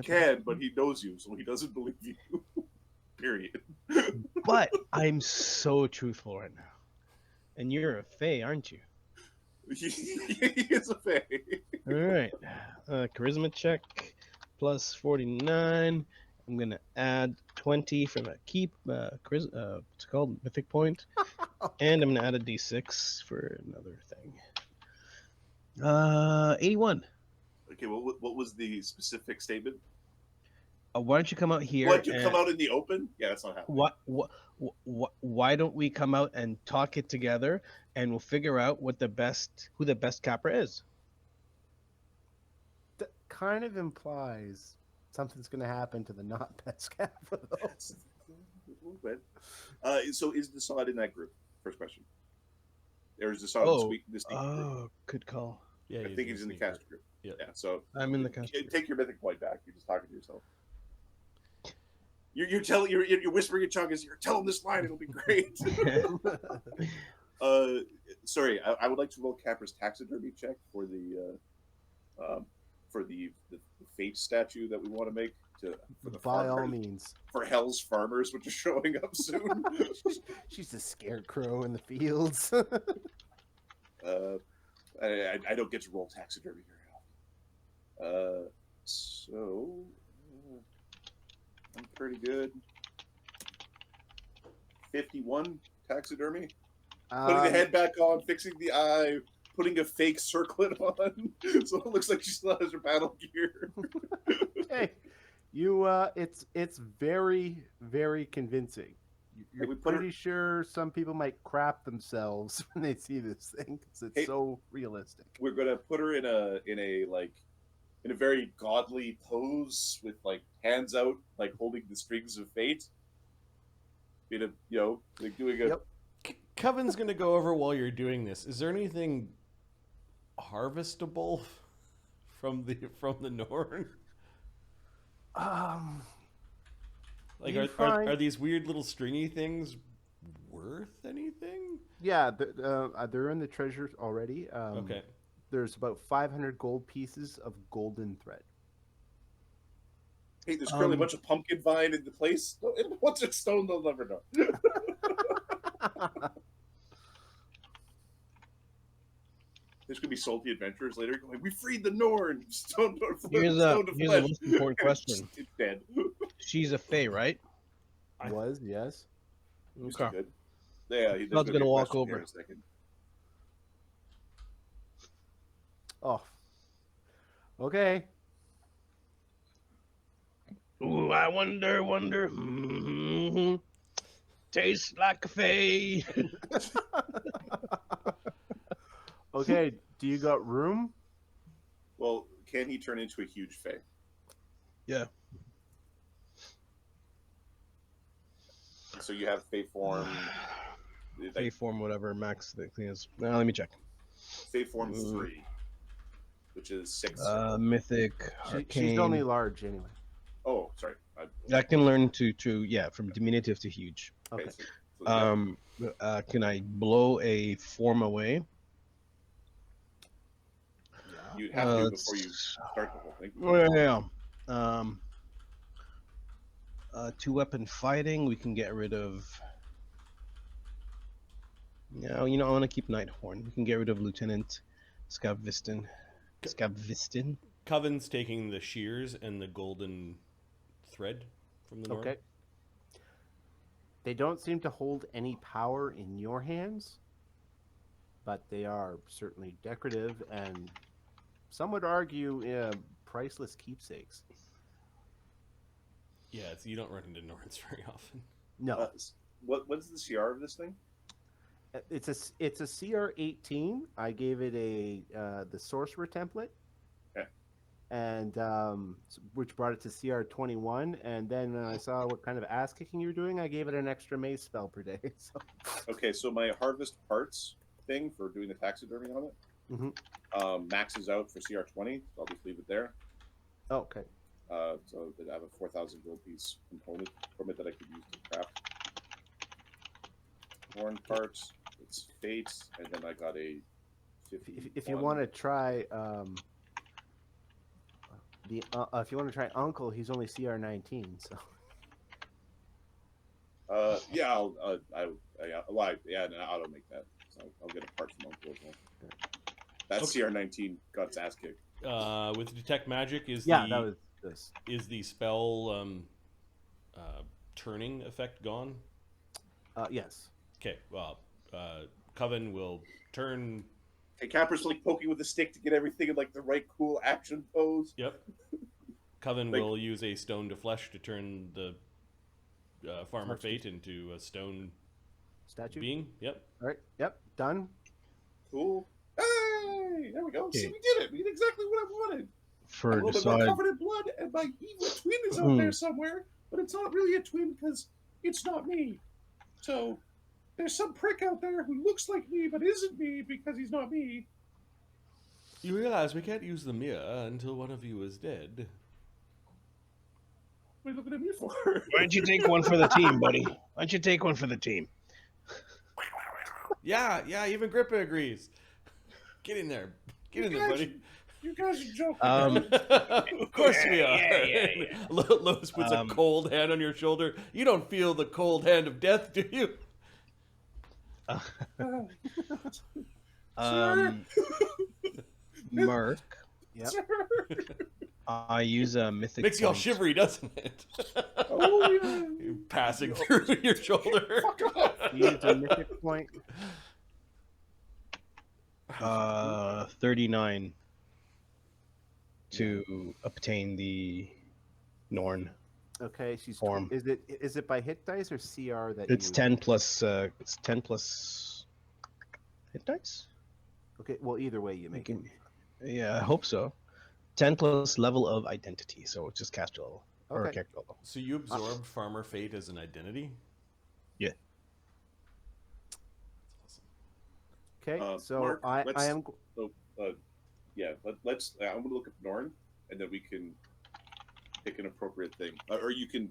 can, but he knows you, so he doesn't believe you. Period. But I'm so truthful right now. And you're a fae, aren't you? He is a fae. All right. Charisma check plus 49. I'm going to add 20 for my keep. What's it called? Mythic point. And I'm going to add a d6 for another thing. 81. Okay, what was the specific statement? Why don't you come out here? What, you come out in the open? Yeah, that's not happening. Why don't we come out and talk it together, and we'll figure out who the best capper is? That kind of implies something's going to happen to the not best capper. So is Dassod in that group? First question. Or is Dassod the sneaky group? Oh, good call. Yeah, I think he's in the caster group. Yeah. So I'm in the caster group. Take your mythic point back. You're just talking to yourself. You're whispering at Chagga. You're telling this line. It'll be great. Sorry, I would like to roll Capper's taxidermy check for the fate statue that we want to make By all means, for Hell's farmers, which are showing up soon. She's a scarecrow in the fields. I don't get to roll taxidermy very often. So I'm pretty good. 51 taxidermy. Putting the head back on, fixing the eye, putting a fake circlet on, so it looks like she still has her battle gear. Hey, you. It's very, very convincing. You're pretty sure some people might crap themselves when they see this thing because it's so realistic. We're gonna put her in a very godly pose with like hands out, like holding the strings of fate. Doing a. Yep. Coven's gonna go over while you're doing this. Is there anything harvestable from the Norn? Like, are these weird little stringy things worth anything? Yeah, they're in the treasures already. Okay. There's about 500 gold pieces of golden thread. Hey, there's currently a bunch of pumpkin vine in the place. Once it's stone, they'll never know. There's gonna be salty adventurers later going, "We freed the Norn." Here's the most important question. It's dead. She's a fae, right? Yes. Okay. Good. Yeah, I was gonna walk over. In a second. Oh. Okay. Ooh, I wonder. Mm-hmm. Tastes like a fae. Okay, do you got room? Well, can he turn into a huge fae? Yeah. So you have fae form. Fae form, whatever max the thing is. Now let me check. Fae form 3, which is 6. Mythic. She's only large anyway. Oh, sorry. I can learn to from diminutive to huge. Okay. Can I blow a form away? You'd have to before you start the whole thing. Yeah. 2-weapon fighting. We can get rid of. Yeah, I want to keep Nighthorn. We can get rid of Lieutenant Scabviston. Coven's taking the shears and the golden thread from the Norn. Okay. They don't seem to hold any power in your hands, but they are certainly decorative and some would argue priceless keepsakes. Yeah, you don't run into Norns very often. No. What's the CR of this thing? It's a CR 18. I gave it the sorcerer template. Okay. And which brought it to CR 21. And then when I saw what kind of ass kicking you were doing, I gave it an extra mace spell per day. So. Okay, so my harvest parts thing for doing the taxidermy on it maxes out for CR 20. So I'll just leave it there. Oh, okay. So I have a 4,000 gold piece component from it that I could use to craft horn parts. It's fate, and then I got a 50. If you want to try The if you want to try Uncle, he's only CR 19. So Yeah, I'll make that. So I'll get a part from Uncle as well. That CR19 got its ass kicked. With detect magic is that was this. Is the spell turning effect gone? Yes. Okay. Well, Coven will turn. Hey, Capper's like poking with a stick to get everything in like the right cool action pose. Yep. Coven will use a stone to flesh to turn the Farmer Fate into a stone statue being. Yep. All right. Yep. Done. Cool. Hey, there we go. See, we did it. We did exactly what I wanted. For I'm a little bit more Dassod, covered in blood, and my evil twin is out there somewhere, but it's not really a twin because it's not me. So there's some prick out there who looks like me but isn't me because he's not me. You realize we can't use the mirror until one of you is dead. What are you looking at me for? why don't you take one for the team, buddy? Why don't you take one for the team? Yeah, even Grippa agrees. Get in there. Get in there, buddy. You guys are joking. Of course we are. Yeah. Lois puts a cold hand on your shoulder. You don't feel the cold hand of death, do you? Mark, Yep. I use a mythic. Makes you all point. shivery, doesn't it? Oh, yeah. Passing through your shoulder. Use a mythic point. 39 to obtain the Norn. Okay, she's Form. Is it by hit dice or CR that It's you... 10 plus. It's 10 plus hit dice. Okay, well either way you make it. Yeah, I hope so. 10 plus level of identity, so it's just caster level or Okay. character level. So you absorbed Farmer Fate as an identity? Yeah. That's Okay, so Mark, I am. Yeah, let's. I'm gonna look at Norn, and then we can pick an appropriate thing, or you can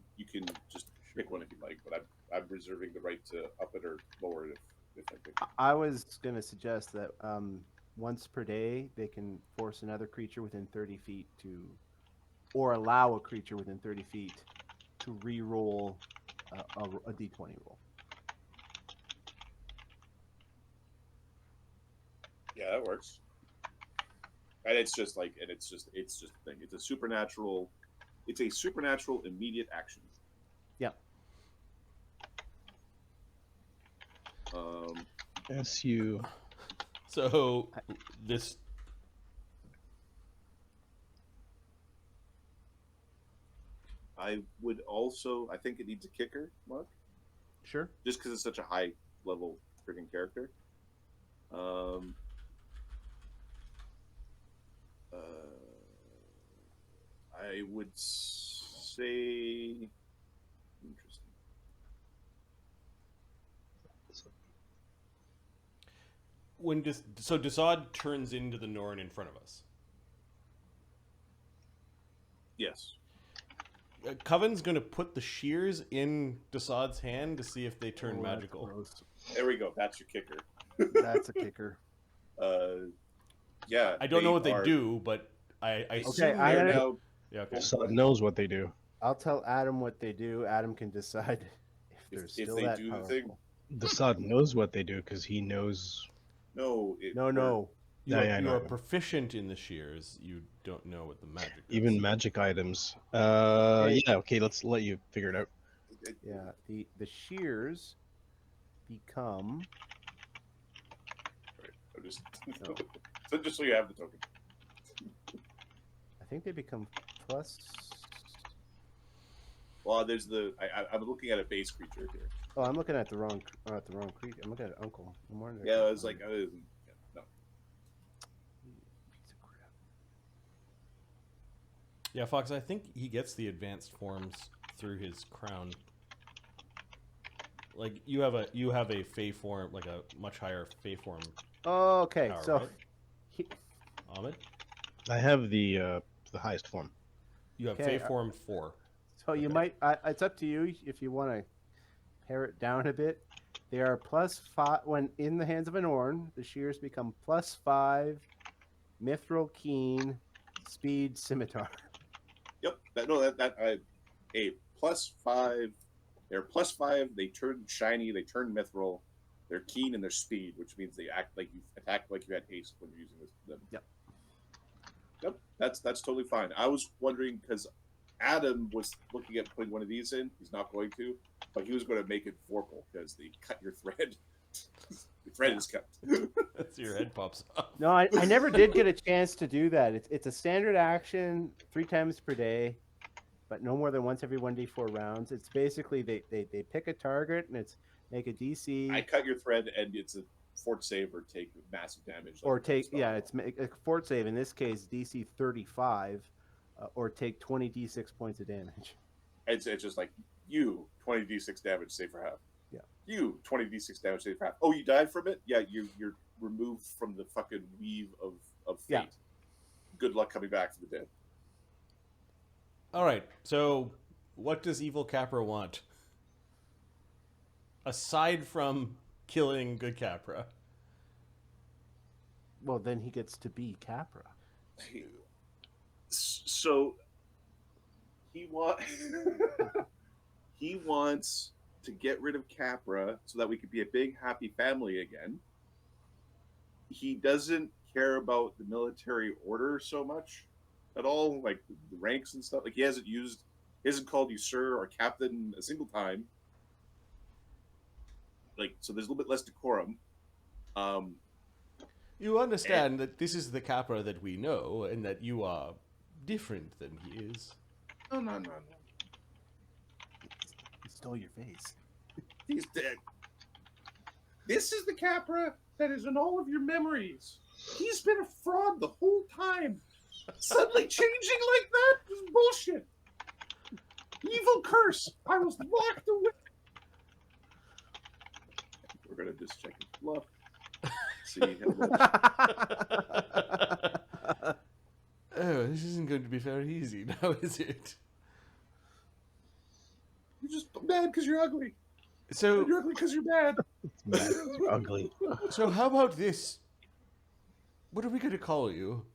just pick one if you like. But I'm reserving the right to up it or lower it if I pick. I was gonna suggest that once per day they can force another creature within 30 feet to, or allow a creature within 30 feet to re-roll a d20 roll. Yeah, that works. And it's just like, it's just a thing. It's a supernatural immediate action. Yeah. SU. So this. I would also. I think it needs a kicker, Mark. Sure. Just because it's such a high level freaking character. I would say interesting. So Dassod turns into the Norn in front of us. Yes. Coven's going to put the shears in Dassod's hand to see if they turn magical. Gross. There we go. That's your kicker. That's a kicker. Yeah. I don't know what they do, but I Okay, I gotta- now. Yeah, okay. Dassod knows what they do. I'll tell Adam what they do. Adam can decide if they're If still they that do the powerful. thing. Dassod knows what they do because he knows. No. No. You Yeah, are, yeah, I you know, are I know. proficient in the shears. You don't know what the magic does. Even magic items. Okay. Yeah, okay, let's let you figure it out. Yeah, the shears become. I'm just, No. so just so you have the token. I think they become plus. Well, there's the. I'm looking at a base creature here. Oh, I'm looking at the wrong creature. I'm looking at Uncle. I'm wondering. Yeah, I was like, no. Piece of crap. Yeah, Fox, I think he gets the advanced forms through his crown. Like you have a fey form, like a much higher fey form. Oh, okay, Power, so right? Ahmed, I have the highest form. you have Okay, fey form 4. so you Okay. might. It's up to you if you want to pare it down a bit. They are +5 when in the hands of an Orn. The shears become +5, mithril keen, speed scimitar. a +5. They're +5. They turn shiny. They turn mithril. They're keen in their speed, which means they act like you attack like you had haste when you're using them. Yep. Yep. That's totally fine. I was wondering because Adam was looking at putting one of these in. He's not going to, but he was going to make it vorpal because they cut your thread. Your thread is cut. That's your head pops off. No, I never did get a chance to do that. It's a standard action 3 times per day, but no more than once every 1d4 rounds. It's basically they pick a target and it's make a DC. I cut your thread and it's a fort save or take massive damage. Or take, yeah, it's a fort save. In this case, DC 35, or take 20 d6 points of damage. It's just like, you, 20 d6 damage, save for half. Yeah. You, 20 d6 damage, save for half. Oh, you died from it? Yeah, you're removed from the fucking weave of fate. Yeah. Good luck coming back from the dead. All right, so what does Evil Capra want? Aside from killing good Capra. Well, then he gets to be Capra. So he wants to get rid of Capra so that we could be a big happy family again. He doesn't care about the military order so much at all, like the ranks and stuff. Like he hasn't called you sir or captain a single time. Like, so there's a little bit less decorum. You understand that this is the Capra that we know, and that you are different than he is. No. He stole your face. He's dead. This is the Capra that is in all of your memories. He's been a fraud the whole time. Suddenly changing like that is bullshit. Evil curse. I was locked away. We're gonna just check his bluff. See. Oh, this isn't going to be very easy now, is it? You're just mad because you're ugly. So You're ugly because you're bad. It's ugly. So how about this? What are we going to call you?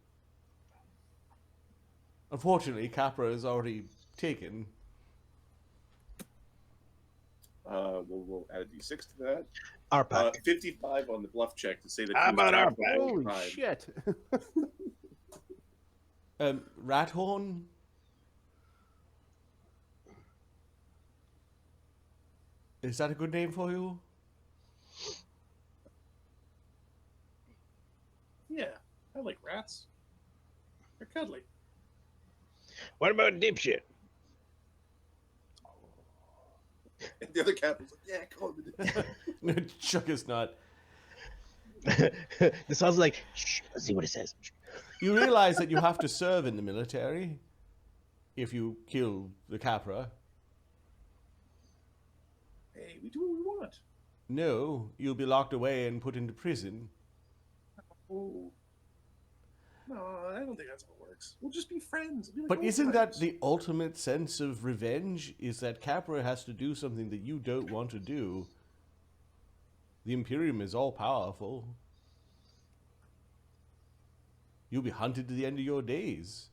Unfortunately, Capra is already taken. We'll add a d6 to that. Our pack. 55 on the bluff check to say that. How he was about our trapped the whole Holy time. shit. Rathorn? Is that a good name for you? Yeah, I like rats. They're cuddly. What about dipshit? And the other cat was like, "Yeah, call him." No, Chuck is not. This sounds like, shh, let's see what it says. You realize that you have to serve in the military if you kill the Capra. Hey, we do what we want. No, you'll be locked away and put into prison. Oh. No, I don't think that's how it works. We'll just be friends. Be like But old isn't that friends. the ultimate sense of revenge? Is that Capra has to do something that you don't want to do. The Imperium is all powerful. You'll be hunted to the end of your days.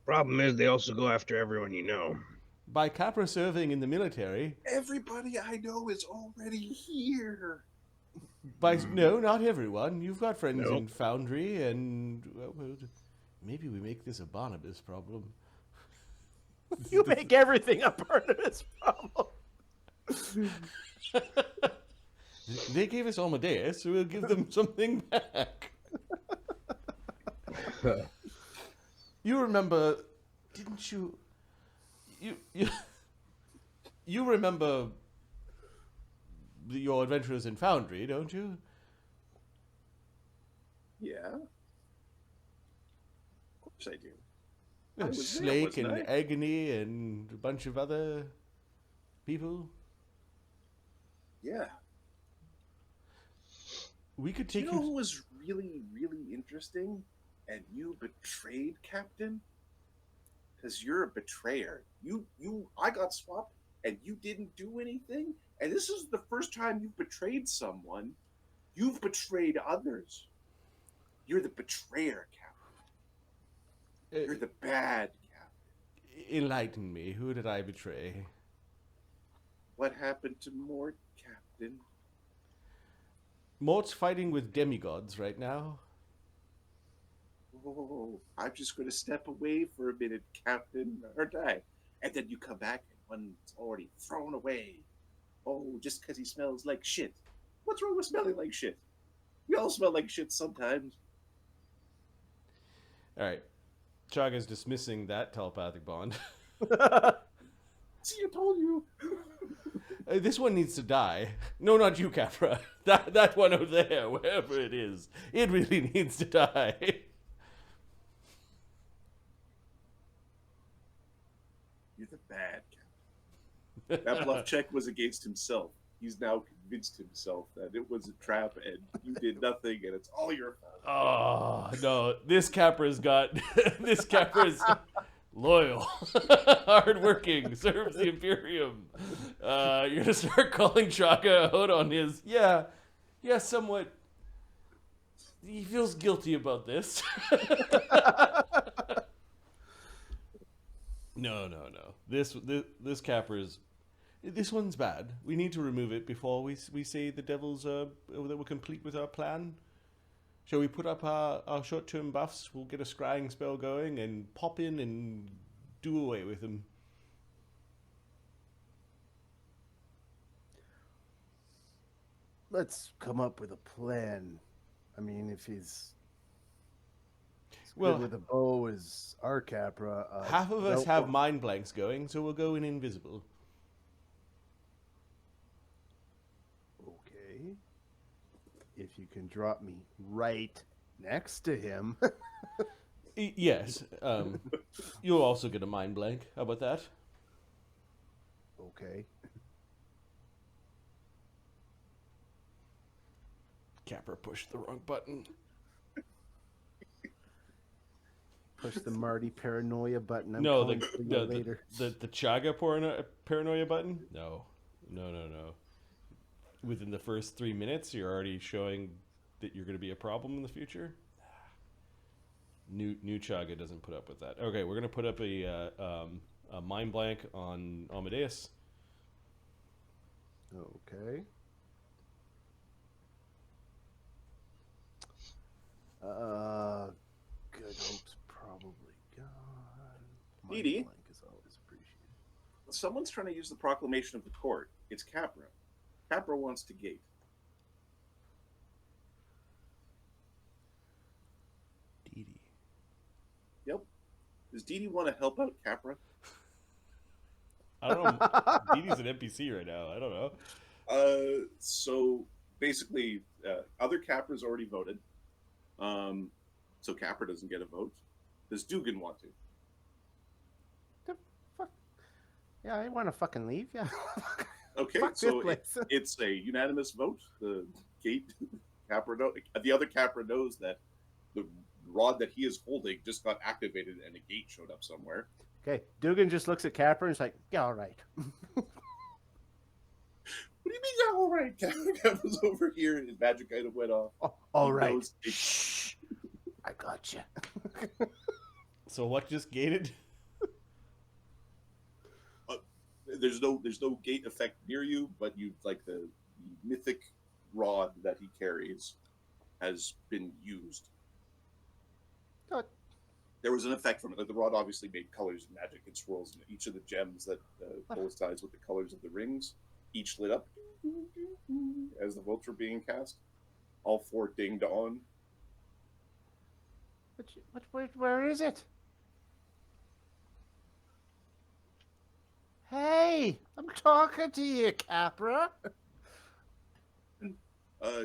Problem is, they also go after everyone you know. By Capra serving in the military, Everybody I know is already here. no, not everyone. You've got friends No. in Foundry, and well, maybe we make this a Barnabas problem. You make everything a Barnabas problem. They gave us Amadeus, so we'll give them something back. You remember, didn't you? You remember your adventures in Foundry, don't you? Yeah. Of course I do. I was there, Slake and wasn't I? Agony and a bunch of other people. Yeah. We could Do take you know who was really, really interesting? And you betrayed Captain? Because you're a betrayer. I got swapped, and you didn't do anything? And this is the first time you've betrayed someone. You've betrayed others. You're the betrayer, Captain. You're the bad captain. Enlighten me. Who did I betray? What happened to Mort, Captain? Mort's fighting with demigods right now. Oh, I'm just going to step away for a minute, Captain, aren't I? And then you come back and one's already thrown away. Oh, just because he smells like shit. What's wrong with smelling like shit? We all smell like shit sometimes. All right. Chagga's dismissing that telepathic bond. See, I told you. This one needs to die. No, not you, Capra. That one over there, wherever it is. It really needs to die. You're the bad Captain. That bluff check was against himself. He's now convinced himself that it was a trap and you did nothing and it's all your fault. Oh, no. This Capra's got... This Capra's loyal. Hardworking. Serves the Imperium. You're going to start calling Chagga out on his... Yeah, somewhat... He feels guilty about this. No. This Capra's... This one's bad. We need to remove it before we say the devils that we're complete with our plan. Shall we put up our short-term buffs? We'll get a scrying spell going and pop in and do away with them. Let's come up with a plan. I mean, if he's Well, good with a bow as our Capra. half of us have mind blanks going, so we'll go in invisible. Okay. If you can drop me right next to him. Yes. You'll also get a mind blank. How about that? Okay. Capra pushed the wrong button. Push the Marty paranoia button. I'm No, calling for you later. the Chagga paranoia button? No. Within the first 3 minutes, you're already showing that you're going to be a problem in the future? New Chagga doesn't put up with that. Okay, we're going to put up a mind blank on Amadeus. Okay. Good hope's probably gone. Mind Edie? blank is always appreciated. Someone's trying to use the proclamation of the court. It's Capra. Capra wants to gate. Dee. Yep. Does Dee Dee want to help out Capra? I don't know. Deedee's an NPC right now. I don't know. So basically, other Capras already voted. So Capra doesn't get a vote. Does Dugan want to? The fuck? Yeah, I want to fucking leave. Yeah. Okay, Fuck so this place. it's a unanimous vote. The gate Capra the other Capra knows that the rod that he is holding just got activated and a gate showed up somewhere. Okay, Dugan just looks at Capra and is like, yeah, all right. What do you mean, yeah, all right? Capra's over here and his magic item went off. Oh, all He right. knows it's- Shh. I got you. So what just gated? There's no gate effect near you, but you like the mythic rod that he carries has been used. Good. There was an effect from it. Like the rod obviously made colors and magic and swirls, and each of the gems that coincides with the colors of the rings each lit up as the votes were being cast. All four dinged on. Where is it? Hey, I'm talking to you, Capra.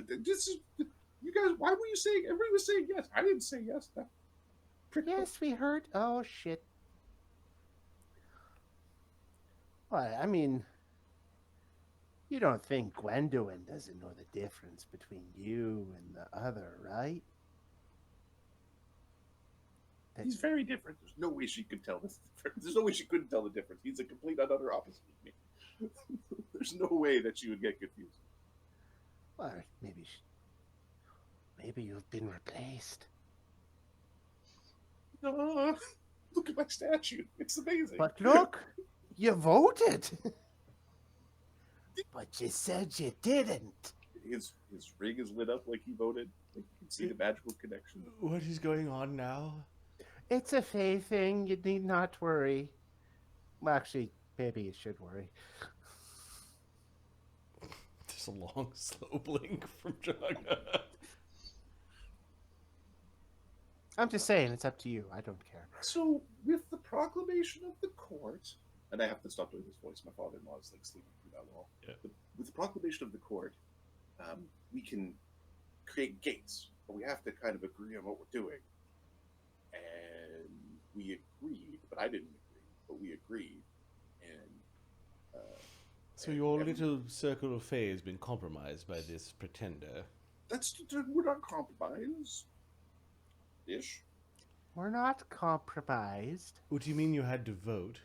This is, you guys. Why were you saying? Everybody was saying yes. I didn't say yes. Yes, we heard. Oh, shit. Well, I mean, you don't think Gwendolyn doesn't know the difference between you and the other, right? He's very different. There's no way she could tell this. There's no way she couldn't tell the difference. He's a complete and utter opposite of me. There's no way that she would get confused. Well, maybe you've been replaced. Look at my statue. It's amazing. But look, you voted. But you said you didn't. His ring is lit up like he voted. Like you can see the magical connection. What is going on now? It's a Fae thing. You need not worry. Well, actually, maybe you should worry. There's a long, slow blink from Chagga. I'm just saying, it's up to you. I don't care. So, with the proclamation of the court, and I have to stop doing this voice. My father-in-law is like sleeping through that wall. Yeah. With the proclamation of the court, we can create gates, but we have to kind of agree on what we're doing. And we agreed, but I didn't agree. But we agreed, and So your little circle of Fae has been compromised by this pretender. we're not compromised. Ish. We're not compromised. What do you mean you had to vote?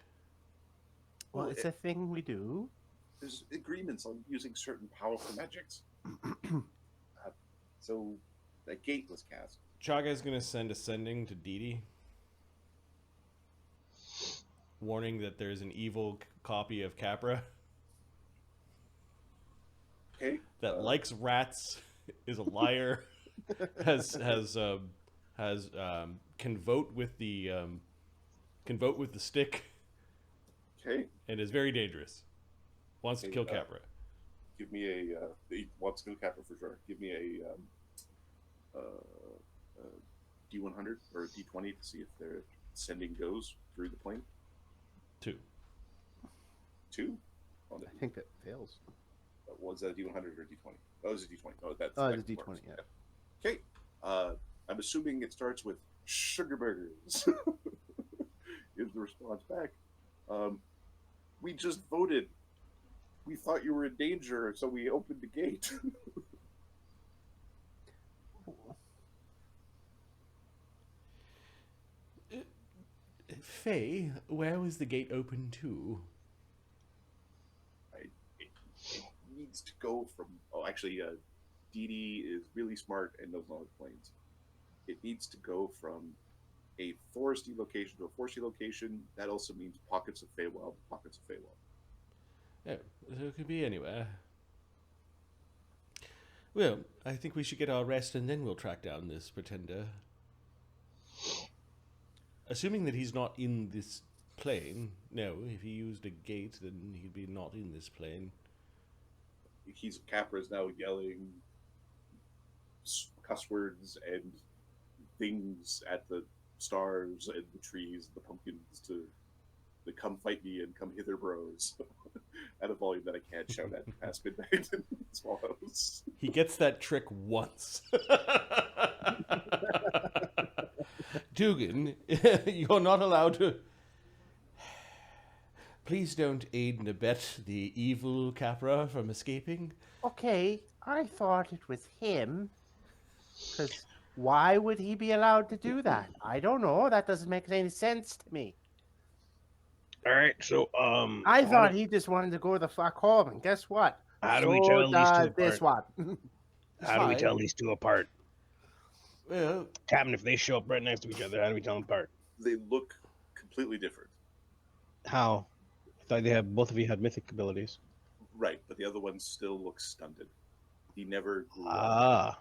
Well, Well, it's a thing we do. There's agreements on using certain powerful magics. So that gate was cast. Chagga's gonna send a sending to Didi, warning that there's an evil copy of Capra Okay. that likes rats, is a liar, can vote with the stick, Okay. and is very dangerous. Wants to Okay, kill Capra. Give me a. He wants to go Capra for sure. Give me a D100 or a D20 to see if their sending goes through the plane. 2. 2? I think that fails. Was that a D100 or a D20? Oh, it was a D20. Oh, that's Oh, it's a that D20, works. yeah. Okay. I'm assuming it starts with sugar burgers. Is the response back? We just voted. We thought you were in danger, so we opened the gate. Faye, where was the gate open to? It needs to go from. Oh, actually, Dee Dee is really smart and knows knowledge planes. It needs to go from a foresty location to a foresty location. That also means pockets of feywild, pockets of feywild. Oh, so it could be anywhere. Well, I think we should get our rest and then we'll track down this pretender. Assuming that he's not in this plane. No, if he used a gate, then he'd be not in this plane. Capra's now yelling cuss words and things at the stars and the trees, the pumpkins to come fight me and come hither, bros, at a volume that I can't shout at past midnight in a small house. He gets that trick once. Dugan, you're not allowed to. Please don't aid and abet the evil Capra from escaping. Okay, I thought it was him. Because why would he be allowed to do that? I don't know. That doesn't make any sense to me. All right, so I thought he just wanted to go the fuck home, and guess what? How do we tell these two this apart? one. How do we tell these two apart? Well, Captain, if they show up right next to each other, how do we tell them apart? They look completely different. How? I thought both of you had mythic abilities. Right, but the other one still looks stunted. He never grew up. Ah,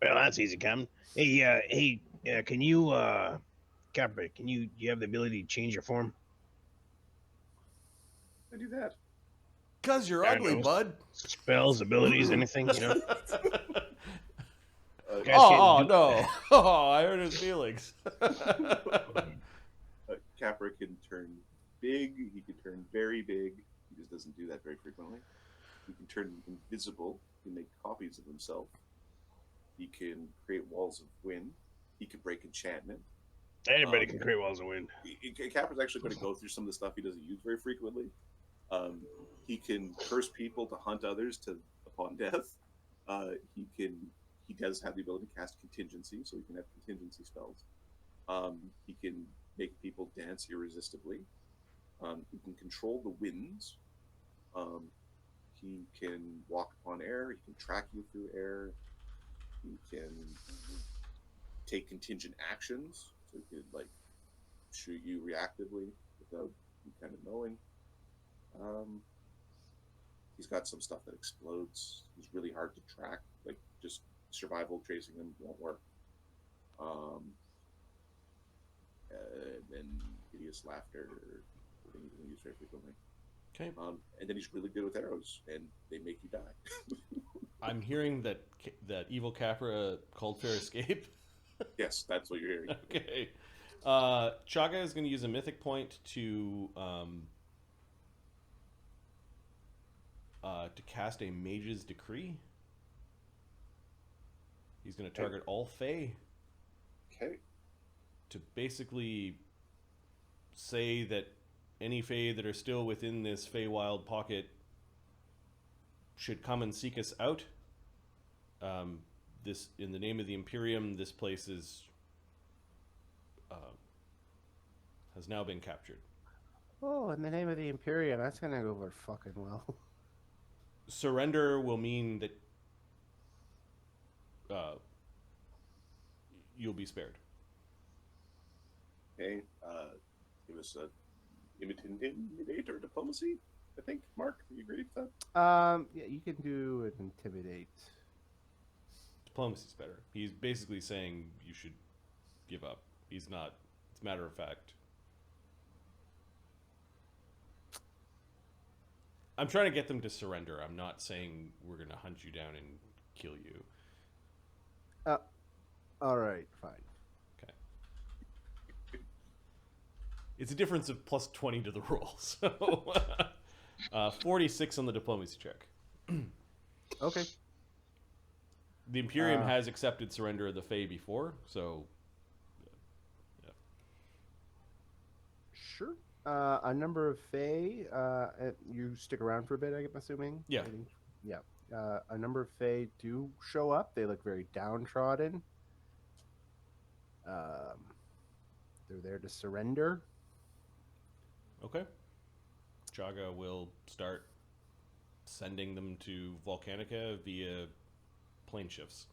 well, that's easy, Captain. Hey, can you, Capra, do you have the ability to change your form? I do that. 'cause you're I ugly, know. bud. Spells, abilities, anything, you know? Guys Oh, can't do- no. Oh, I hurt his feelings. Capra can turn big. He can turn very big. He just doesn't do that very frequently. He can turn invisible. He can make copies of himself. He can create walls of wind. He can break enchantment. Anybody can create walls of wind. Capra's actually going to go through some of the stuff he doesn't use very frequently. He can curse people to hunt others upon death. He does have the ability to cast contingency, so he can have contingency spells. He can make people dance irresistibly. He can control the winds. He can walk upon air. He can track you through air. He can take contingent actions. So he could shoot you reactively without you kind of knowing. He's got some stuff that explodes. He's really hard to track. Like, just survival tracing him won't work. Then hideous laughter, thing you can use very frequently. Okay. And then he's really good with arrows, and they make you die. I'm hearing that evil Capra called fair escape. Yes, that's what you're hearing. Okay. Chagga is going to use a mythic point to cast a Mage's Decree. He's going to target all Fey. Okay. To basically say that any Fey that are still within this feywild pocket should come and seek us out. This, in the name of the Imperium, this place is has now been captured. Oh, in the name of the Imperium, that's gonna go over fucking well. Surrender will mean that you'll be spared. Okay. Give us a intimidate or diplomacy. I think. Mark, do you agree with that? Yeah, you can do an intimidate. Diplomacy's better. He's basically saying you should give up. He's not. It's matter of fact. I'm trying to get them to surrender. I'm not saying we're going to hunt you down and kill you. All right, fine. Okay. It's a difference of plus 20 to the roll. So 46 on the diplomacy check. Okay. The Imperium has accepted surrender of the Fae before, so yeah. Sure. A number of Fae. You stick around for a bit, I'm assuming. Yeah. Yeah. A number of Fae do show up. They look very downtrodden. They're there to surrender. Okay. Chagga will start sending them to Volcanica via plane shifts.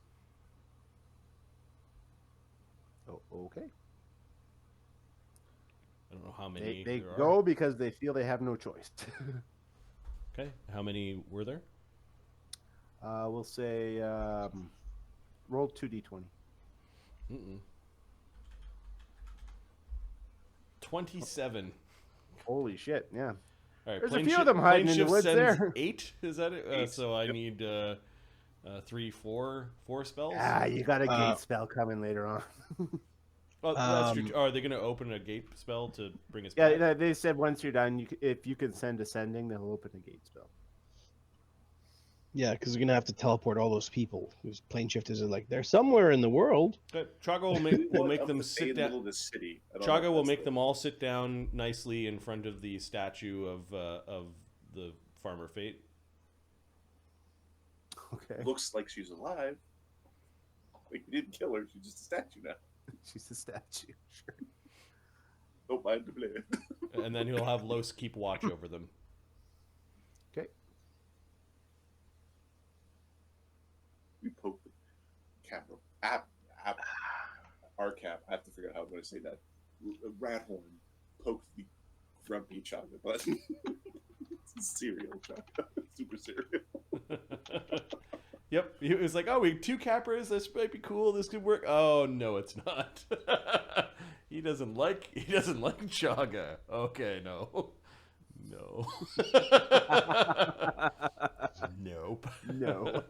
Oh, okay. I don't know how many They there go are. because they feel they have no choice. Okay. How many were there? We'll say roll 2d20. 27. Holy shit! Yeah. All right, There's a plane few of shi- them hiding plane in the shift woods sends there. 8. Is that it? 8. So I Yep. need 3, 4 spells. Ah, you got a gate spell coming later on. Oh, that's true. Are they going to open a gate spell to bring us Yeah, back? they said once you're done, if you can send ascending, they'll open a gate spell. Yeah, because we're gonna have to teleport all those people whose plane shifters are like they're somewhere in the world. Okay. Chagga will make Up them to stay sit in the down. middle of the city. I don't know Chagga if will that's make the- them all sit down nicely in front of the statue of the Farmer Fate. Okay. Looks like she's alive. Like, you didn't kill her. She's just a statue now. She's a statue. Sure. Don't mind the blade. And then he'll have Los keep watch over them. Okay. We poke the cap. Our cap. I have to figure out how I'm going to say that. A rat horn poked the grumpy chocolate button. It's cereal chocolate. Super cereal. Yep, he was like, "Oh, we 2 Capras. This might be cool. This could work." Oh no, it's not. He doesn't like Chagga. Okay, no. Nope. No.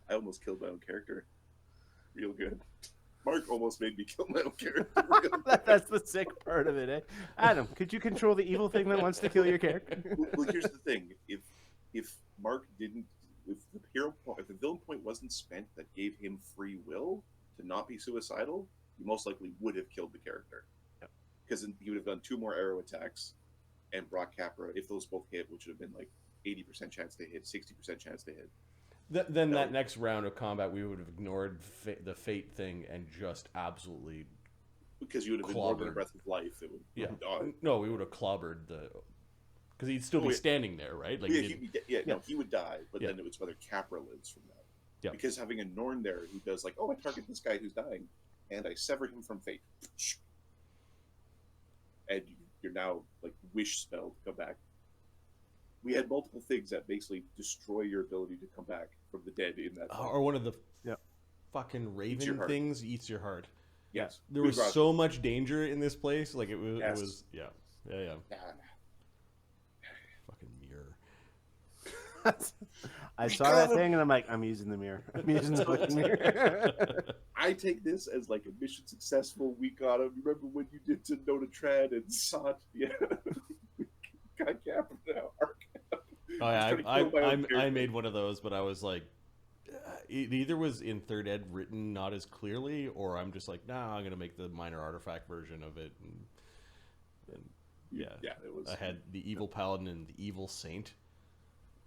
I almost killed my own character. Real good. Mark almost made me kill my own character. Real good. That's the sick part of it, eh? Adam, could you control the evil thing that wants to kill your character? Well, here's the thing: if Mark didn't, if the villain point wasn't spent that gave him free will to not be suicidal, he most likely would have killed the character. Because he would have done 2 more arrow attacks and brought Capra. If those both hit, which would have been like 80% chance they hit, 60% chance they hit. Then that next round of combat, we would have ignored the fate thing and just absolutely Because you would have ignored the Clobbered. breath of life. It would yeah. die. No, we would have clobbered because he'd still be yeah. standing there, right? Like Yeah, he didn't- no, he would die, but Yeah. then it was whether Capra lives from that. Yeah. Because having a Norn there who does like, oh, I target this guy who's dying, and I sever him from fate. and you're now like wish spell to come back. We had multiple things that basically destroy your ability to come back from the dead in that. Or one of the Yeah. fucking Eats your raven heart. things eats your heart. Yes, There Good was Roger. so much danger in this place. Like it was, Yes. yeah. Yeah. Fucking mirror. I saw that thing and I'm like, I'm using the mirror. I'm using the fucking mirror. I take this as like a mission successful. We got him. Remember when you did to Nota Trad and Sot? Yeah. Got Cap now. Oh yeah, Trying to kill my own I character. made one of those, but I was like, it either was in third ed written not as clearly, or I'm just like, nah, I'm gonna make the minor artifact version of it. And yeah, It was. I had the evil paladin and the evil saint.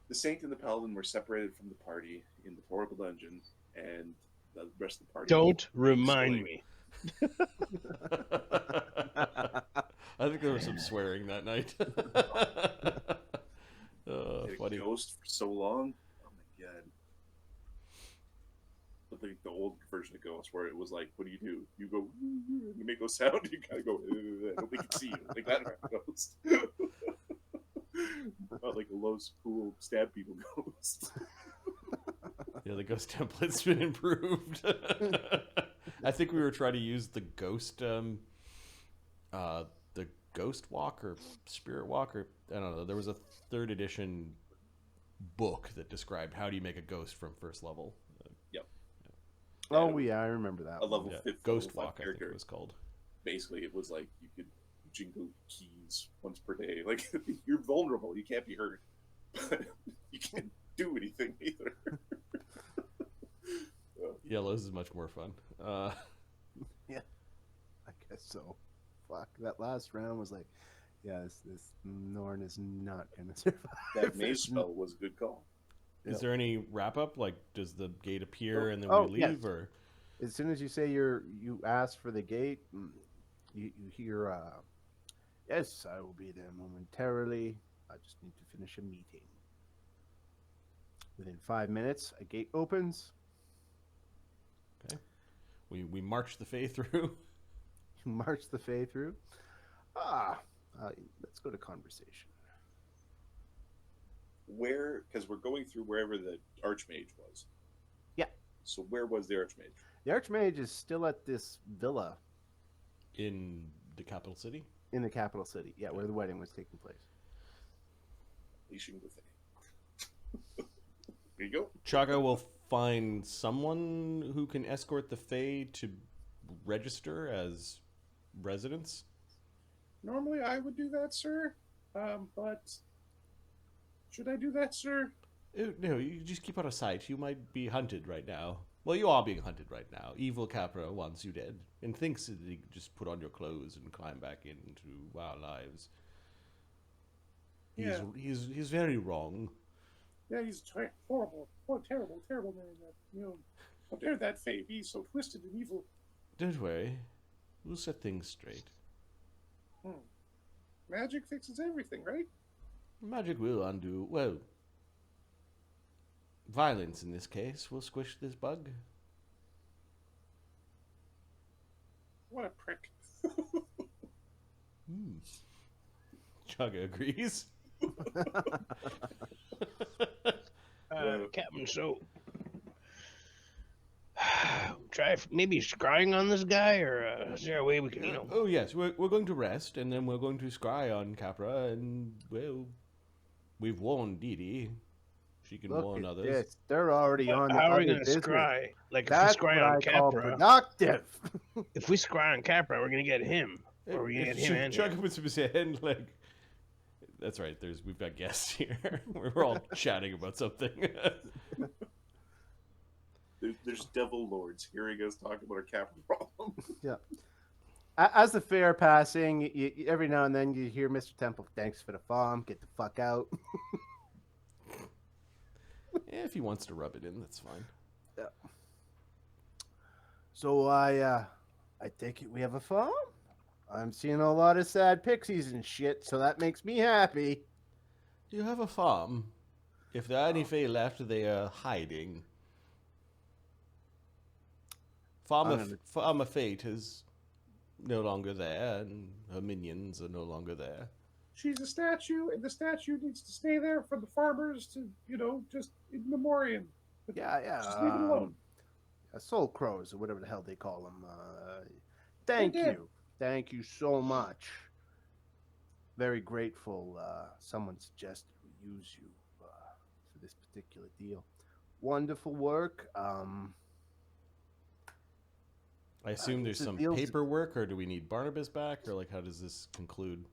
The Saint and the Paladin were separated from the party in the horrible dungeon, and the rest of the party. Don't remind Slowly. me. I think there was some swearing that night. Had a Funny. Ghost for so long. Oh my god. But the old version of Ghost, where it was like, what do? You go, you make no sound. You gotta go. Nobody can see you. Like that Ghost. Not like a low school stab people Ghost. Yeah, the ghost template's been improved. I think we were trying to use the ghost, the ghost walk or spirit walk, or I don't know. There was a third edition book that described how do you make a ghost from first level. Oh yeah, I remember that. A level Yeah, 5 ghost level 5 walk, I think it was called. Basically, it was like you could jingle keys once per day. Like you're vulnerable. You can't be hurt, but you can't do anything either. Yellows is much more fun. Yeah, I guess so. Fuck, that last round was like, yeah, this Norn is not gonna survive. That maze spell was a good call. Is there any wrap up? Like, does the gate appear and then Oh, we yes. leave, or As soon as you say you ask for the gate, you hear, yes, I will be there momentarily. I just need to finish a meeting. Within 5 minutes, a gate opens. we march the Fae through? You march the Fae through. Let's go to conversation. Where, because we're going through wherever the Archmage was. Yeah. So where was the Archmage? The Archmage is still at this villa In the capital city? in the capital city. Yeah, where the wedding was taking place. Leashing the thing. There you go. Chagga will find someone who can escort the Fae to register as residents. Normally I would do that, sir. But should I do that, sir? No, you just keep out of sight. You might be hunted right now. Well, you are being hunted right now. Evil Capra wants you dead and thinks that he can just put on your clothes and climb back into our lives. Yeah. He's very wrong. Yeah, he's horrible, terrible man. How dare that Fae be so twisted and evil? Don't worry. We'll set things straight. Magic fixes everything, right? Magic will undo, well, violence in this case will squish this bug. What a prick. Chagga agrees. Captain, so try maybe scrying on this guy, or is there a way we can, Oh yes, we're going to rest, and then we're going to scry on Capra, and well, we've warned Dee Dee. She can Look warn at others. this. They're already on the how are we other gonna business. scry? Like That's if we scry what on I call Capra, productive. if we scry on Capra, we're gonna get him, or we're gonna get him and Chagga him. puts up his hand like. That's right. We've got guests here. We're all chatting about something. There's devil lords hearing us talk about our capital problem. Yeah. As the fair passing, every now and then you hear Mr. Temple, thanks for the farm, get the fuck out. Yeah, if he wants to rub it in, that's fine. Yeah. So I take it we have a farm? I'm seeing a lot of sad pixies and shit, so that makes me happy. You have a farm. If there are any Fae left, they are hiding. Farmer Fate has no longer there, and her minions are no longer there. She's a statue, and the statue needs to stay there for the farmers to, just in memoriam. But Yeah. just leave it alone. Soul crows or whatever the hell they call them. Thank They're dead. you. Thank you so much. Very grateful someone suggested we use you for this particular deal. Wonderful work. I assume there's the some deal's- paperwork, or do we need Barnabas back, or like how does this conclude?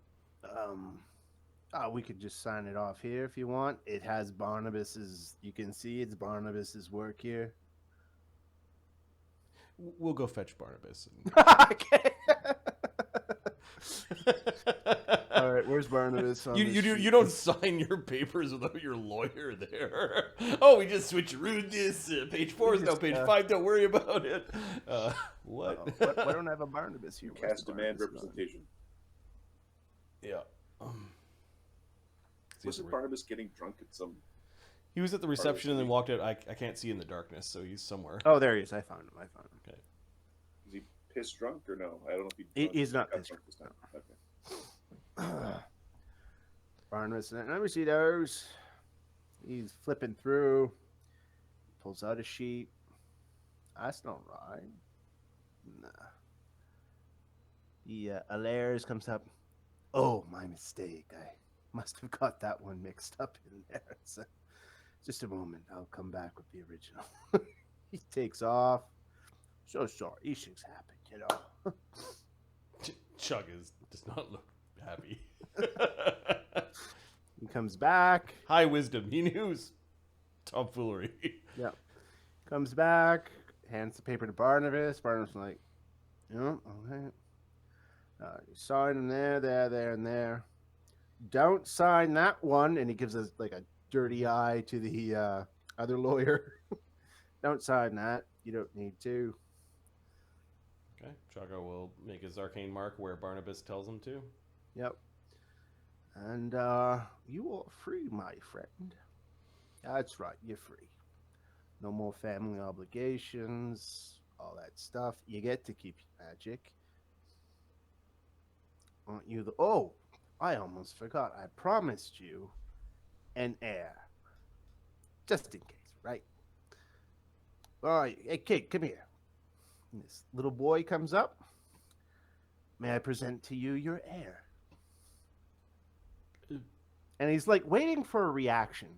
We could just sign it off here if you want. It has Barnabas's. You can see it's Barnabas's work here. We'll go fetch Barnabas. Okay. All right, where's Barnabas? On this sheet? You don't sign your papers without your lawyer there. Oh, we just switcherooed this. Page 4 is now page 5. Don't worry about it. What? Why don't I have a Barnabas here? Where's Cast the demand Barnabas representation. Yeah. Wasn't Barnabas getting drunk at some... He was at the reception and then walked out. I can't see in the darkness, so he's somewhere. Oh, there he is. I found him. Okay. Is he pissed drunk or no? I don't know if he... He's not got pissed drunk this time. Okay. Barnabas, let me see those. He's flipping through. Pulls out a sheet. That's not right. Nah. Alaires comes up. Oh, my mistake. I must have got that one mixed up in there. So, just a moment. I'll come back with the original. He takes off. So sorry. These things happen, Chugga does not look happy. He comes back. High wisdom. He knew tomfoolery. Yep. Comes back, hands the paper to Barnabas. Barnabas is like, yeah, okay. You sign them there, and there. Don't sign that one. And he gives us like a dirty eye to the other lawyer. Don't sign that. You don't need to. Okay. Chagga will make his arcane mark where Barnabas tells him to. Yep. And you are free, my friend. That's right, you're free. No more family obligations, all that stuff. You get to keep your magic. Aren't you the... Oh, I almost forgot. I promised you an heir. Just in case, right? All right, hey, kid, come here. And this little boy comes up. May I present to you your heir? And he's like waiting for a reaction.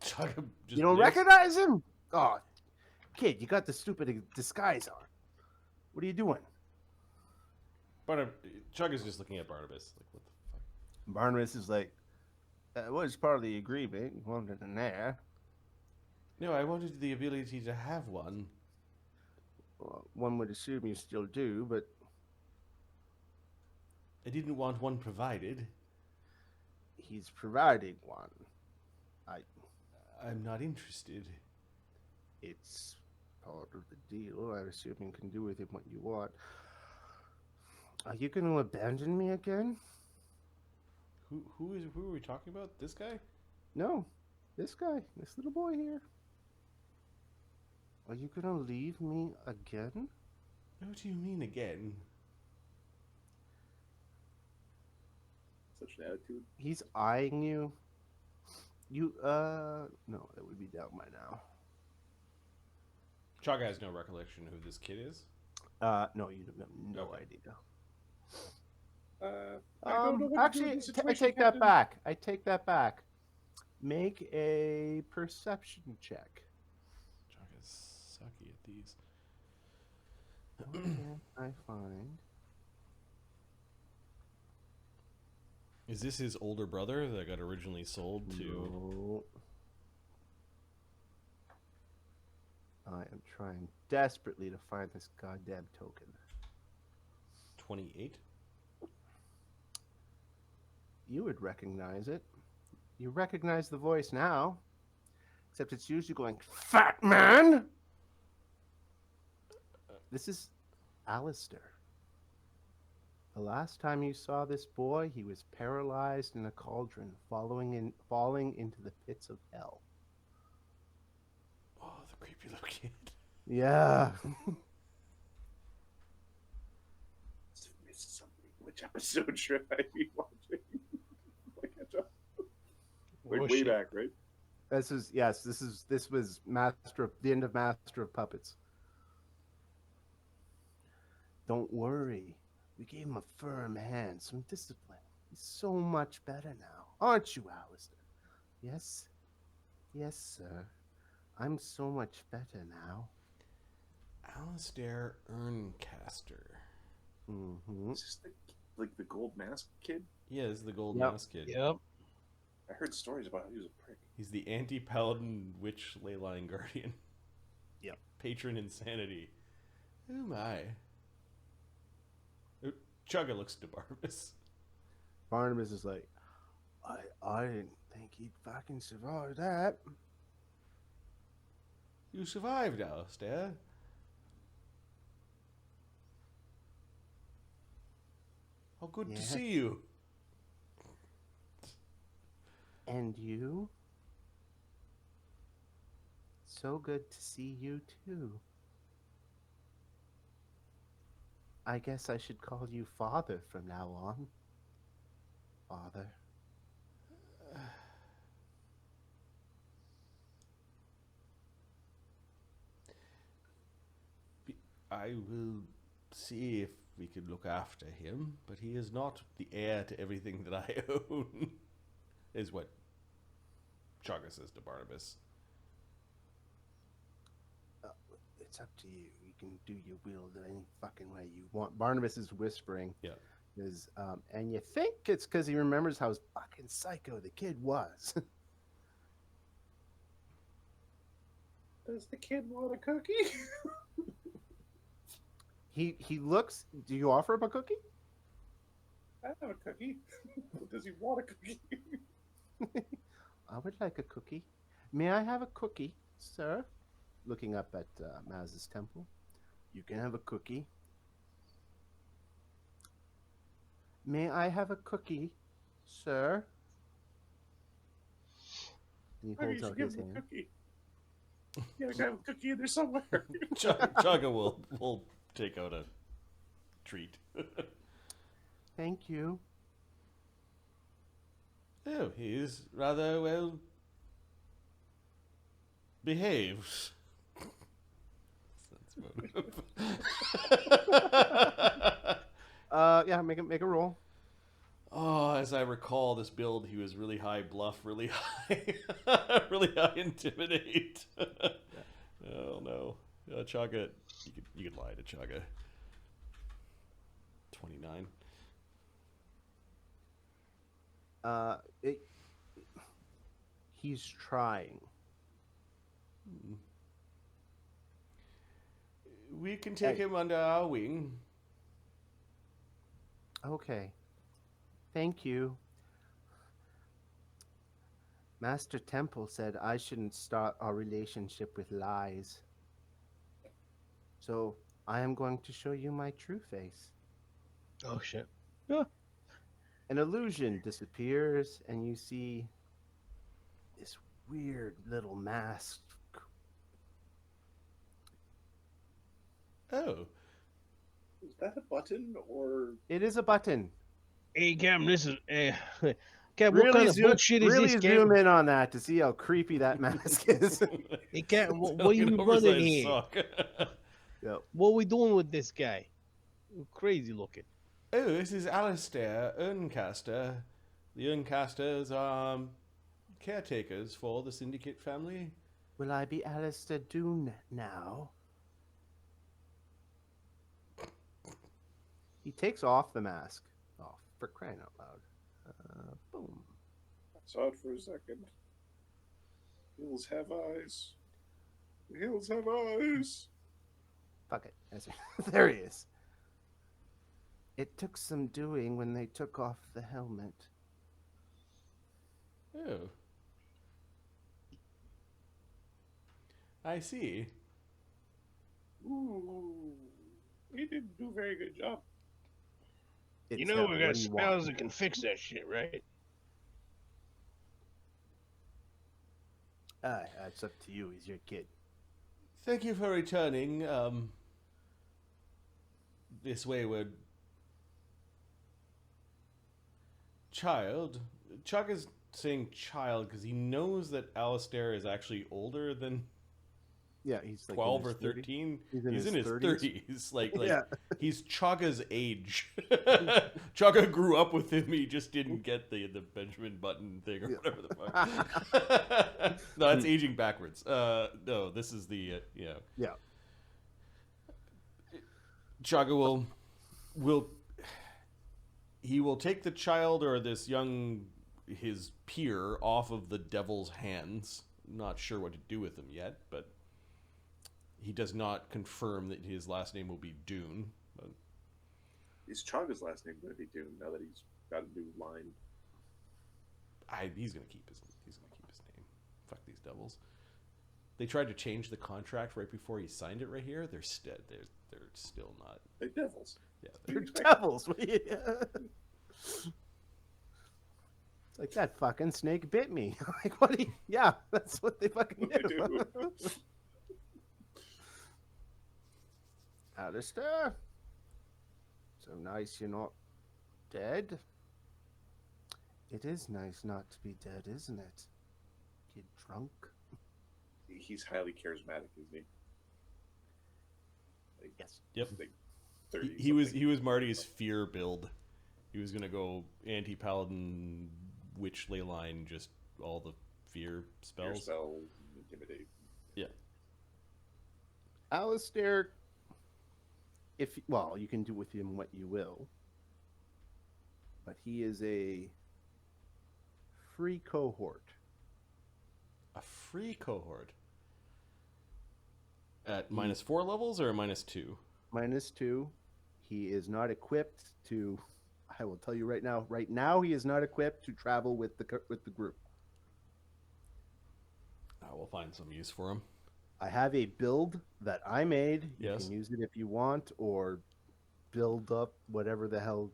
Chugga just You don't recognize him? Oh, kid, you got the stupid disguise on. What are you doing? Chugga's just looking at Barnabas. Like, what the fuck? Barnabas is like, that was part of the agreement. You wanted an heir. No, I wanted the ability to have one. Well, one would assume you still do, but I didn't want one provided. he's providing one. I'm not interested. It's part of the deal. I assume you can do with him what you want. Are you going to abandon me again? Who are we talking about? This guy? No, this guy, this little boy here. Are you going to leave me again? What do you mean again? Such an attitude. He's eyeing you. You, no, that would be down by now. Chagga has no recollection who this kid is. No, you have no Okay. idea. I don't know what to do in Actually, this I situation, take that Captain. back. I take that back. Make a perception check. Chagga's sucky at these. What can I find? Is this his older brother that got originally sold to? No. I am trying desperately to find this goddamn token. 28? You would recognize it. You recognize the voice now. Except it's usually going, Fat man! This is Alistair. The last time you saw this boy, he was paralyzed in a cauldron, falling into the pits of hell. Oh, the creepy little kid. Yeah. Which episode should I be watching? Oh, Way shit. back, right? This was the end of Master of Puppets. Don't worry. We gave him a firm hand, some discipline. He's so much better now. Aren't you, Alistair? Yes. Yes, sir. I'm so much better now. Alistair Earncaster. Mm-hmm. Is this the gold mask kid? Yeah, this is the Gold Yep. Mask Kid. Yep. I heard stories about how he was a prick. He's the anti-paladin witch leyline guardian. Yep. Patron insanity. Oh my. Chugga looks to Barnabas. Barnabas is like, I didn't think he'd fucking survive that. You survived, Alistair. How good to Yeah. see you. And you? So good to see you too. I guess I should call you Father from now on. Father. I will see if we can look after him, but he is not the heir to everything that I own, is what Chagga says to Barnabas. It's up to you. You can do your will any fucking way you want. Barnabas is whispering. Yeah. And you think it's because he remembers how fucking psycho the kid was. Does the kid want a cookie? He looks. Do you offer him a cookie? I have a cookie. Does he want a cookie? I would like a cookie. May I have a cookie, sir? Looking up at Maz's temple. You can have a cookie. May I have a cookie, sir? And he Maybe you holds should out give his him a hand. cookie. Yeah, I have a cookie in there somewhere. Chagga will take out a treat. Thank you. Oh, he's rather well behaved. Yeah, make a roll. Oh, as I recall this build, he was really high bluff, really high, really high intimidate. Oh no, Chagga, you could lie to Chagga. 29. He's trying. We can take him under our wing. Okay. Thank you. Master Temple said I shouldn't start our relationship with lies. So I am going to show you my true face. Oh shit. An illusion disappears, and you see this weird little mask. Oh, Is that a button or? It is a button. Hey, Cam, this is. Cam, what kind of bullshit is really this, Cam? zoom in on that to see how creepy that mask is. Hey, Cam, what are Like you an running oversized here? sock. Yep. What are we doing with this guy? Crazy looking. Oh, this is Alistair Earncaster. The Earncasters are caretakers for the Syndicate family. Will I be Alistair Doone now? He takes off the mask. Oh, for crying out loud. Boom. I saw it for a second. Hills have eyes. Hills have eyes. Fuck it. There he is. It took some doing when they took off the helmet. Oh. I see. Ooh, he didn't do a very good job. You know we got spells that can fix that shit, right? It's up to you. He's your kid. Thank you for returning. This wayward child. Chagga's saying child because he knows that Alistair is actually older than Yeah, he's like 12 in or his 30s. 13. He's in He's his in his 30s. 30s. Like Yeah. he's Chagga's age. Chagga grew up with him. He just didn't get the Benjamin Button thing or whatever the fuck. No, that's aging backwards. No, this is the yeah. Yeah. Chagga will he will take the child or this his peer off of the devil's hands. Not sure what to do with him yet, but he does not confirm that his last name will be Dune. But Is Chagga's last name going to be Dune now that he's got a new line? he's gonna keep his name. Fuck these devils. They tried to change the contract right before he signed it. Right here, they're still not. They're devils. Yeah, They're devils. It's like that fucking snake bit me. Like, what? Yeah, that's what they fucking What they do. do. Alistair, so nice you're not dead. It is nice not to be dead, isn't it? You drunk? He's highly charismatic, isn't he? Like, Yes. Yep. like 30 He was Marty's fear build. He was gonna go anti-paladin, witch ley line, just all the fear spells. spell, intimidate. Yeah. Alistair, you can do with him what you will, but he is a free cohort. A free cohort at -4 levels or -2? -2. He is not equipped to. I will tell you right now. Right now, he is not equipped to travel with the group. We'll find some use for him. I have a build that I made. You Yes. can use it if you want, or build up whatever the hell.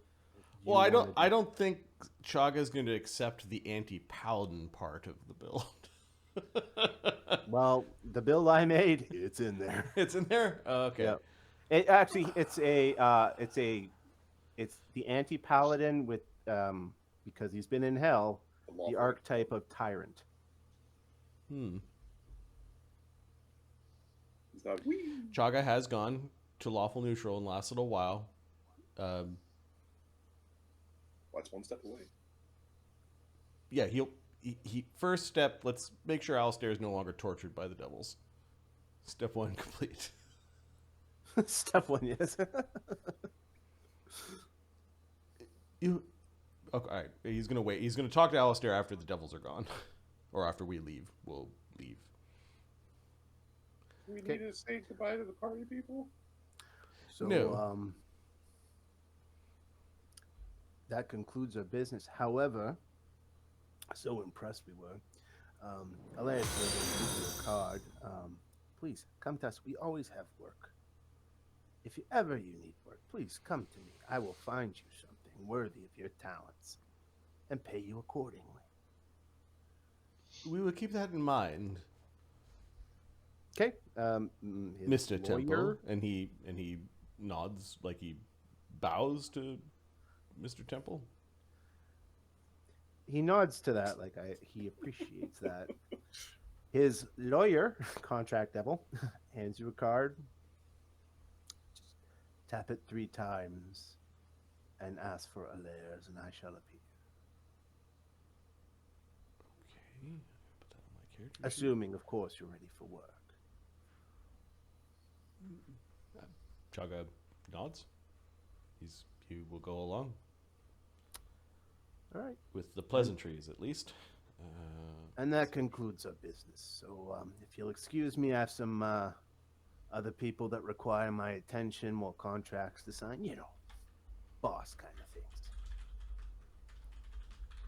Well, I don't think Chagga's going to accept the anti-paladin part of the build. Well, the build I made, it's in there. It's in there. Oh, okay. Yeah. It's the anti-paladin with because he's been in hell, the archetype of tyrant. Hmm. He's not wee. Chagga has gone to lawful neutral and lasted a while. That's one step away. Yeah, he first step. Let's make sure Alistair is no longer tortured by the devils. Step 1 complete. Step 1, yes. Okay, all right. He's gonna wait. He's gonna talk to Alistair after the devils are gone, or after we leave. We'll leave. We need to say goodbye to the party people. So, No. That concludes our business. However, so impressed we were. Elias will give you a card. Please come to us. We always have work. If ever you need work, please come to me. I will find you something worthy of your talents and pay you accordingly. We will keep that in mind, Okay. Mr. Temple. And he nods like he bows to Mr. Temple. He nods to that, like he appreciates that. His lawyer, Contract Devil, hands you a card. Just tap it 3 times and ask for Alairs, and I shall appear. Okay, put that on my character. Assuming, of course, you're ready for work. Chagga nods. He will go along All right. with the pleasantries, at least. And that concludes our business. So if you'll excuse me, I have some other people that require my attention, more contracts to sign, boss kind of things.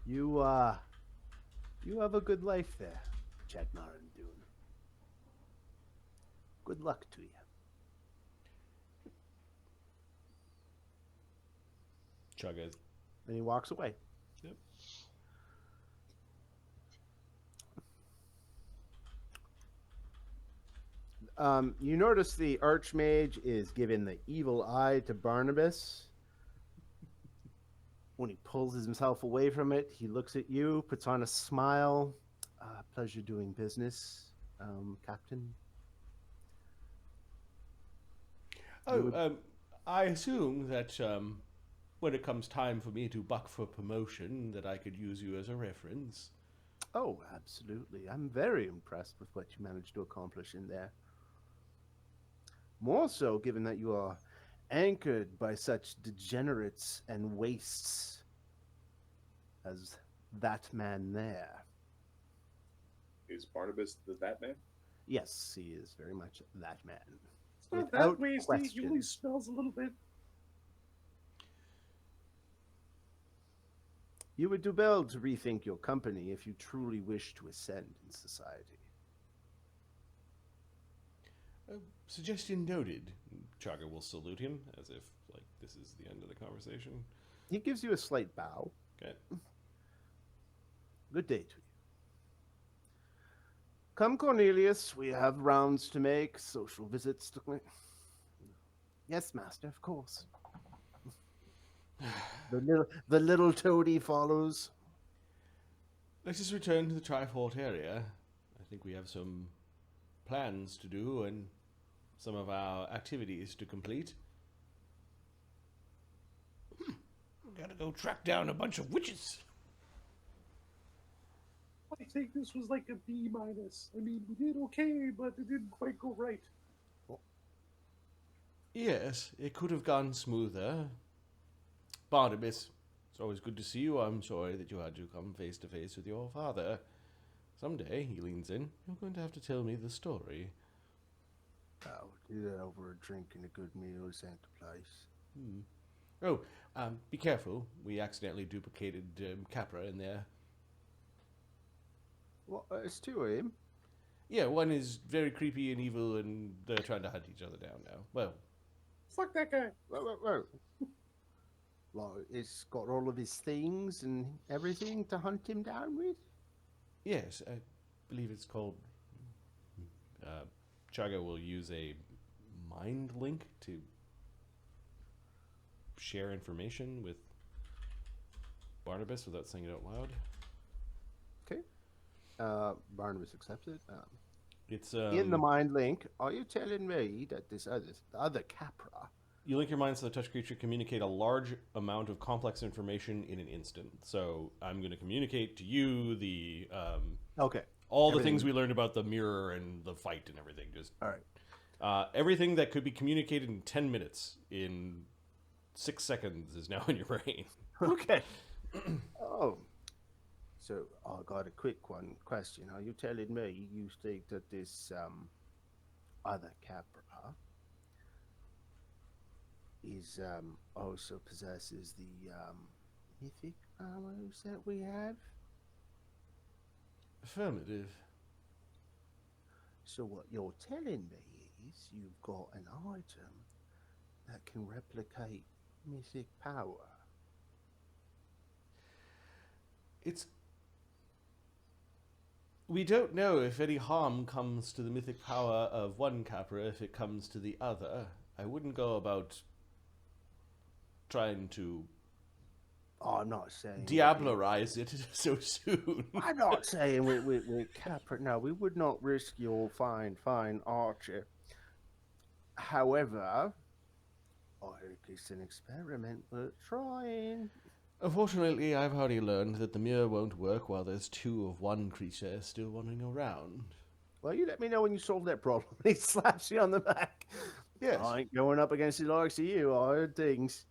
You have a good life there, Chagga and Dune. Good luck to you. Chagga. And he walks away. Yep. You notice the Archmage is giving the evil eye to Barnabas. When he pulls himself away from it, he looks at you, puts on a smile. Pleasure doing business, Captain. I assume that when it comes time for me to buck for promotion, that I could use you as a reference. Oh, absolutely. I'm very impressed with what you managed to accomplish in there. More so, given that you are anchored by such degenerates and wastes as that man there. Is Barnabas that man? Yes, he is very much that man. It's not Without that wasty. question. He only smells a little bit. You would do well to rethink your company if you truly wish to ascend in society. Suggestion noted. Chagga will salute him as if, like, this is the end of the conversation. He gives you a slight bow. Okay. Good day to you. Come, Cornelius. We have rounds to make, social visits to make. Yes, master, of course. The little toady follows. Let us return to the Trifort area. I think we have some plans to do and some of our activities to complete. We gotta go track down a bunch of witches. I think this was like a B-. I mean, we did okay, but it didn't quite go right. Yes, it could have gone smoother. Barnabas, it's always good to see you. I'm sorry that you had to come face to face with your father. Someday, he leans in, you're going to have to tell me the story. Oh, do that over a drink and a good meal is ain't the place. Oh, be careful. We accidentally duplicated Capra in there. Well, it's two of him. Yeah, one is very creepy and evil, and they're trying to hunt each other down now. Well, Fuck that guy. Well. Well, it's got all of his things and everything to hunt him down with? yes, I believe it's called... Chagga will use a mind link to share information with Barnabas without saying it out loud. Okay. Barnabas accepts it. It's In the mind link, are you telling me that this other Capra... You link your minds to the touch creature, communicate a large amount of complex information in an instant. So I'm going to communicate to you the Okay. all the things we learned about the mirror and the fight and everything. Just All right. everything that could be communicated in 10 minutes in 6 seconds is now in your brain. Okay. Oh. So I got a quick question. Are you telling me you think that this other Capra is also possesses the mythic powers that we have? Affirmative. So what you're telling me is you've got an item that can replicate mythic power. We don't know if any harm comes to the mythic power of one Capra if it comes to the other. I wouldn't go about trying to I'm not saying diablerize it so soon. I'm not saying with Capra. No, we would not risk your fine archer. However, I think it's an experiment worth trying. Unfortunately, I've already learned that the mirror won't work while there's two of one creature still wandering around. Well, you let me know when you solve that problem. He slaps you on the back. Yes. I ain't going up against the likes of you. I heard things.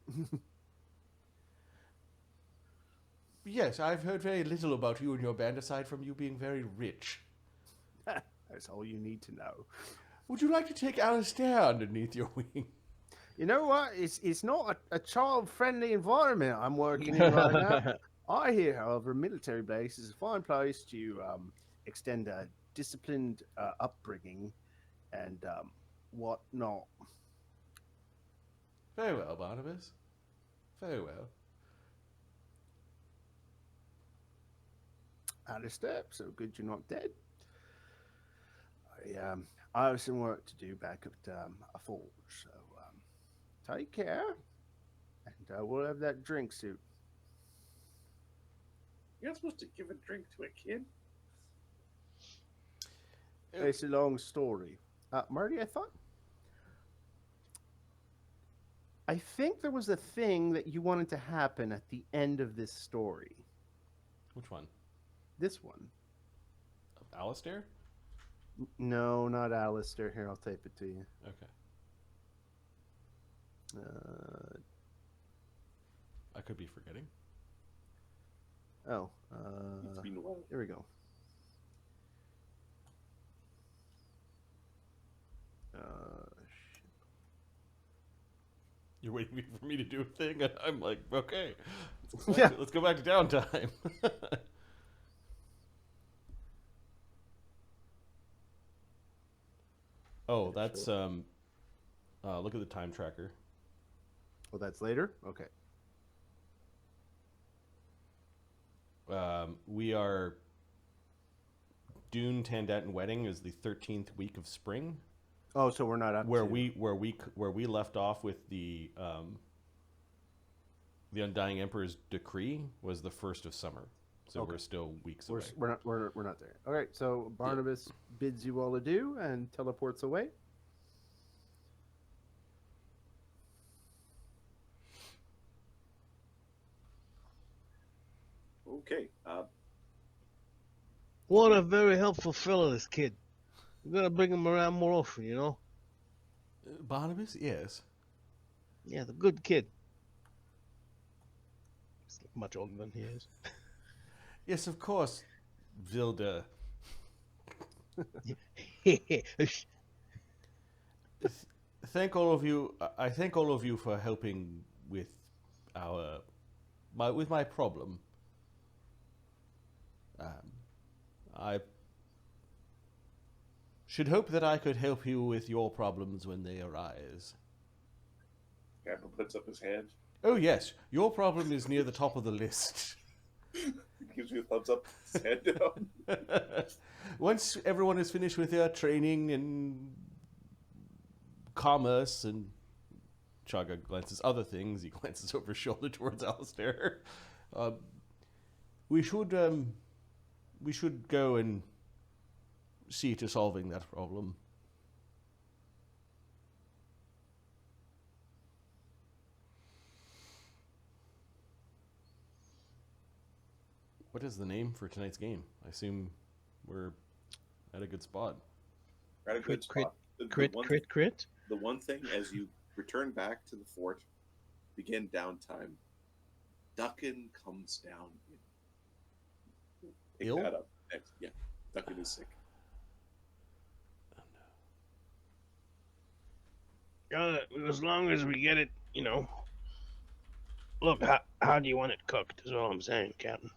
Yes, I've heard very little about you and your band aside from you being very rich. That's all you need to know. Would you like to take Alistair underneath your wing? You know what? It's not a child-friendly environment I'm working in right now. I hear, however, a military base is a fine place to extend a disciplined upbringing and whatnot. Very well, Barnabas. Very well. Alistair, so good you're not dead. I have some work to do back at a forge, so take care, and we'll have that drink soon. You're not supposed to give a drink to a kid. It's a long story. Marty, I think there was a thing that you wanted to happen at the end of this story. Which one? This one. Alistair? No, not Alistair. Here, I'll type it to you. Okay. I could be forgetting. Oh, It's been a while. here we go. Shit. You're waiting for me to do a thing, and I'm like, okay. Yeah. Let's go back to downtime. Oh, that's look at the time tracker. Oh, that's later? Okay. We are Dune Tandat Wedding is the 13th week of spring. Oh, so we're not up where to... we left off with the Undying Emperor's decree was the 1st of summer. So Okay. we're still weeks away. We're not there. All right, so Barnabas bids you all adieu and teleports away. Okay. What a very helpful fellow, this kid. We're gonna bring him around more often, you know? Barnabas, yes. Yeah, the good kid. He's much older than he is. Yes, of course, Vilda. Thank all of you. I thank all of you for helping with my problem. I should hope that I could help you with your problems when they arise. Captain puts up his hand. Oh yes, your problem is near the top of the list. Gives me a thumbs up. His head down. Once everyone is finished with their training and commerce and Chagga glances other things, he glances over his shoulder towards Alistair. We should go and see to solving that problem. What is the name for tonight's game? I assume we're at a good spot. We're at a good Crit, spot. Crit. The one thing, as you return back to the fort, begin downtime, Duckin comes down. Pick Ill? that up next. Yeah, Duckin is sick. As long as we get it, you know. Look, how do you want it cooked? Is all I'm saying, Captain.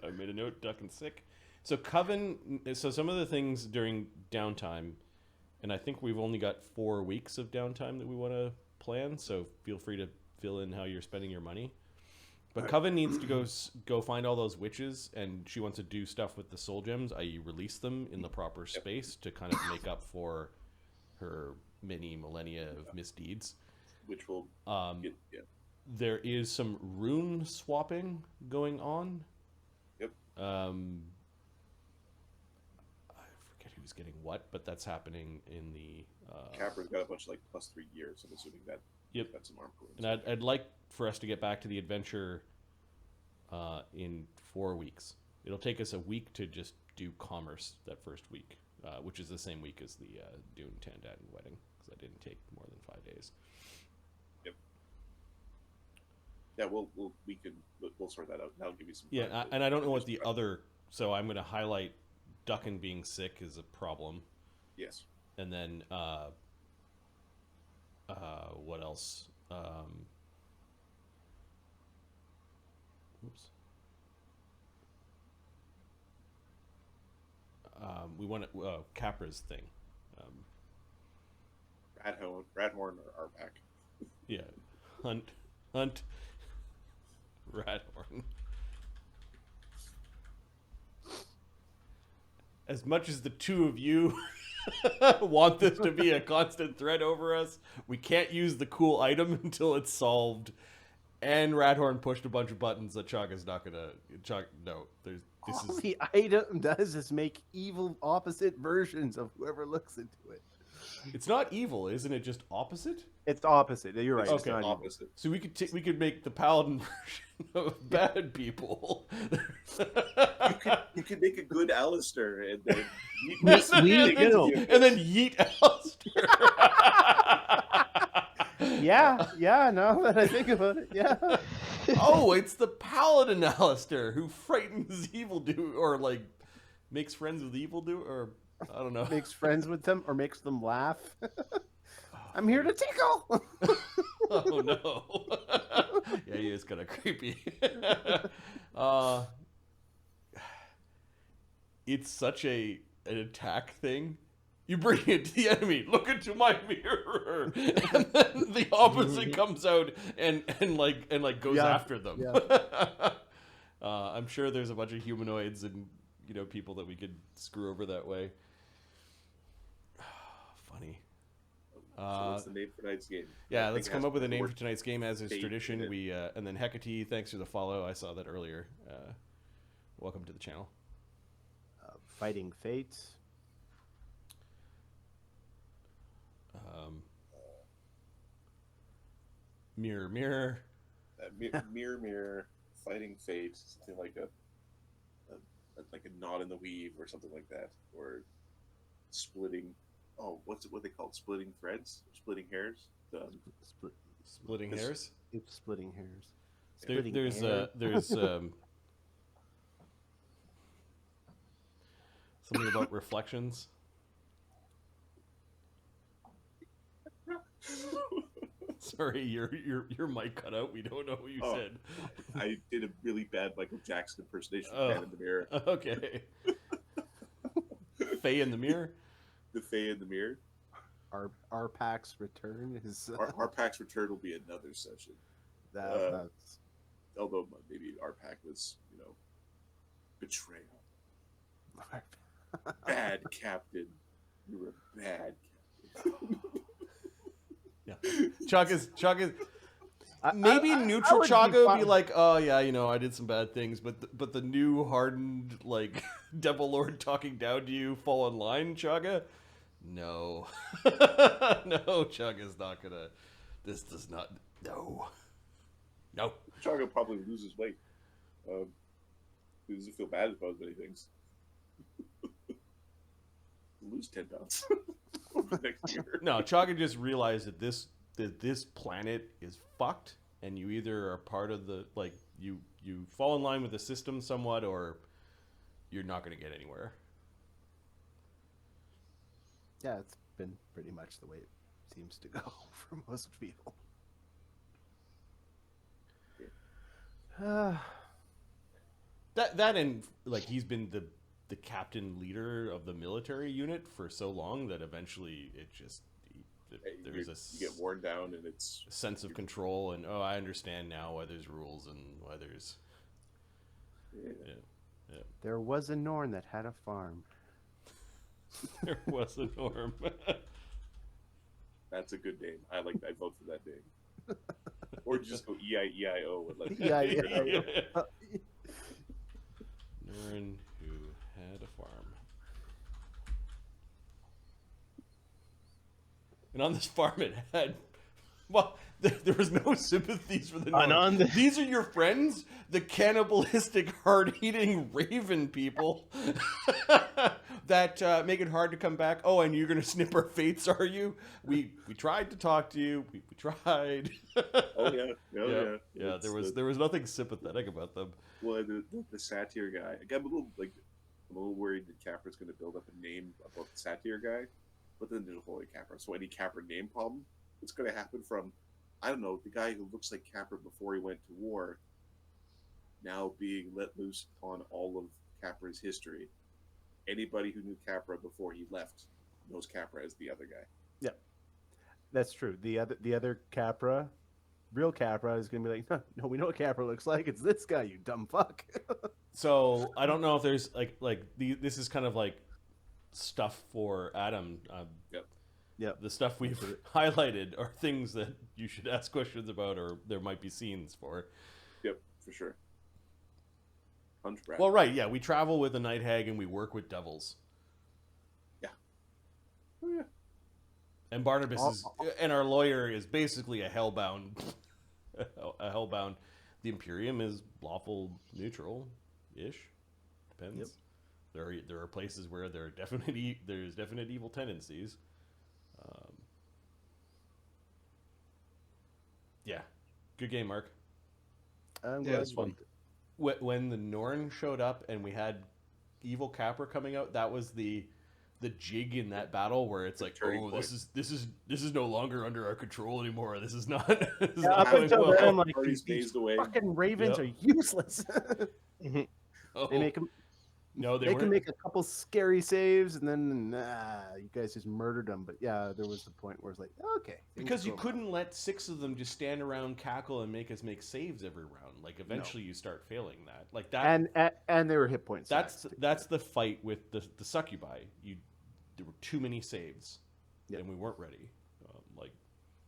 I made a note, Duckin sick. So Coven, so some of the things during downtime, and I think we've only got 4 weeks of downtime that we want to plan, so feel free to fill in how you're spending your money. But Coven needs to go find all those witches, and she wants to do stuff with the soul gems, i.e. release them in the proper space to kind of make up for her many millennia of misdeeds. Which will get, yeah. There is some rune swapping going on. Yep. I forget who's getting what, but that's happening in the... Capra's got a bunch of like +3 years. I'm assuming that. Yep. Got some arm runes. And I'd like for us to get back to the adventure in 4 weeks. It'll take us a week to just do commerce that first week, which is the same week as the Dune Tandat wedding, because that didn't take more than 5 days. Yep. Yeah, we'll sort that out. That'll give you some. Yeah, and I don't know what the other. So I'm going to highlight Duckin being sick is a problem. Yes. And then what else? Oops. We want Capra's thing. Radhorn are back. Yeah, Hunt, Radhorn. as much as the two of you want this to be a constant threat over us, we can't use the cool item until it's solved. And Radhorn pushed a bunch of buttons that Chagga's not gonna. No, this All is the item does is make evil opposite versions of whoever looks into it. it's not evil, isn't it? Just opposite. It's opposite. You're right. It's It's just not evil. opposite. So we could make the paladin version of bad people. You could make a good Alistair and then and then yeet Alistair. Yeah. Now that I think about it, yeah. Oh, it's the paladin Alistair who frightens evildoer, or like makes friends with evildoer, or I don't know. Makes friends with them or makes them laugh. I'm here to tickle. Oh no. Yeah, he is kind of creepy. It's such an attack thing. You bring it to the enemy. Look into my mirror, and then the opposite comes out and goes after them. Yeah. I'm sure there's a bunch of humanoids and people that we could screw over that way. Funny. So what's the name for tonight's game? Yeah, I let's think it come has up with a the name word for tonight's game. As is fate tradition, in it. we and then Hecate, thanks for the follow. I saw that earlier. Welcome to the channel. Fighting fates. Mirror, mirror. Mirror, fighting fate, something like a knot in the weave or something like that, or splitting. Oh, what they called? Splitting threads, splitting hairs. Splitting hairs. It's splitting hairs. There, Splitting there's hair. something about reflections. Sorry, your mic cut out. We don't know what you Oh. said. I did a really bad Michael Jackson impersonation of Oh. Man in the Mirror. Okay. Faye in the mirror. The Fae in the Mirror. Our Pax return is Our Pack's return will be another session. that's Although maybe our pack was, betrayal. Bad captain. You were a bad captain. Yeah. Chagga's I- maybe I neutral would be Chagga would be fine. like, oh yeah, I did some bad things, but the new hardened devil lord talking down to you fall in line, Chagga. No, no, Chagga's not gonna. This does not. No. Chagga probably loses weight. He doesn't feel bad about many things. Lose 10 pounds over the next year. No, Chagga just realized that this planet is fucked, and you either are part of the you fall in line with the system somewhat, or you're not going to get anywhere. yeah, it's been pretty much the way it seems to go for most people. That and he's been the captain leader of the military unit for so long that eventually there's You get worn down, and it's a sense of control, and I understand now why there's rules and why there's There was a Norn that had a farm. there was a norm. that's a good name. I vote for that name. Or just go EIEIO and let EIEIO. Norn who had a farm. And on this farm it had, there was no sympathies for the Norn. These are your friends? The cannibalistic, hard-eating raven people that make it hard to come back. Oh, and you're going to snip our fates, are you? We tried to talk to you. We tried. Oh yeah. Yeah, there was nothing sympathetic about them. Well, the satire guy. I'm a little worried that Capra's going to build up a name about the satire guy, but then there's a whole Capra. So any Capra name problem, it's going to happen from, I don't know, the guy who looks like Capra before he went to war, now being let loose on all of Capra's history. Anybody who knew Capra before he left knows Capra as the other guy. Yeah, that's true. The other Capra, real Capra, is gonna be like, no, we know what Capra looks like. It's this guy, you dumb fuck. So I don't know if there's this is kind of like stuff for Adam. Yep. The stuff we've highlighted are things that you should ask questions about, or there might be scenes for. Yep, for sure. Hunchback. Well, right, yeah, we travel with a night hag and we work with devils. Yeah. Oh, yeah. And Barnabas and our lawyer is basically a hellbound, a hellbound. The Imperium is lawful neutral-ish. Depends. Yep. There are places where there's definite evil tendencies. Yeah, good game, Mark. I'm Yeah, glad it's you fun. liked it. When the Norn showed up and we had evil Capra coming out, that was the jig in that battle where it's like, turning oh, point. this is no longer under our control anymore. This is not. This is Yeah, not up going until well. then, I'm like, Party's these phased away. fucking ravens Yep. are useless. Oh, They make them. no, They can weren't. make a couple scary saves, and then you guys just murdered them. But yeah, there was the point where it's like, okay, things Because you go couldn't let 6 of them just stand around, cackle, and make us make saves every round. Like eventually, you start failing that. Like that. and they were hit points. That's the fight with the succubi. There were too many saves, Yep. and we weren't ready.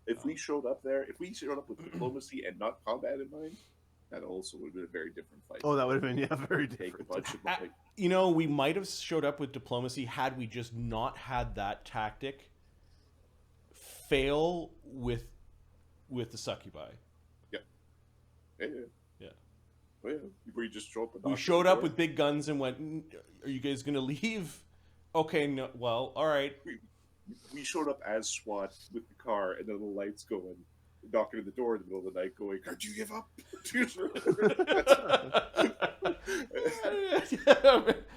If we showed up with diplomacy and not combat in mind, that also would have been a very different fight. Oh, that would have been very Take a different. bunch of like, You know, we might have showed up with diplomacy had we just not had that tactic fail with the succubi. yeah. Yeah. Oh, yeah. Where you just show up. And We knock showed on the up door. with big guns and went, "Are you guys gonna leave?" Okay, no. Well, all right. We showed up as SWAT with the car, and then the lights going, knocking at the door in the middle of the night, going, "Can't you give up?"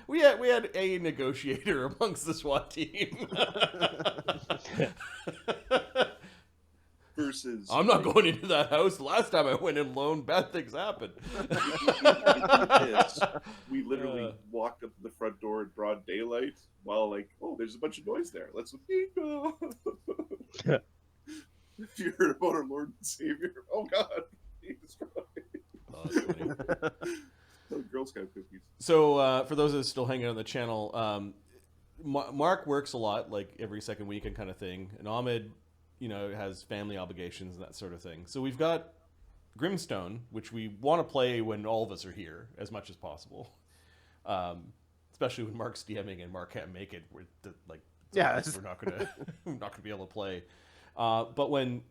we had a negotiator amongst the SWAT team. Versus, I'm not going into that house. Last time I went in alone, bad things happened. Yes. We literally walked up to the front door in broad daylight while like, oh, there's a bunch of noise there. Let's bingo. If you heard about our Lord and Savior, oh God, Jesus Christ. Oh, that's funny. Oh, Girl Scout cookies. So, for those that are still hanging out on the channel, Mark works a lot, like every second weekend kind of thing, and Ahmed, has family obligations and that sort of thing. So we've got Grimstone, which we want to play when all of us are here as much as possible, especially when Mark's DMing and Mark can't make it. We're not gonna be able to play. But when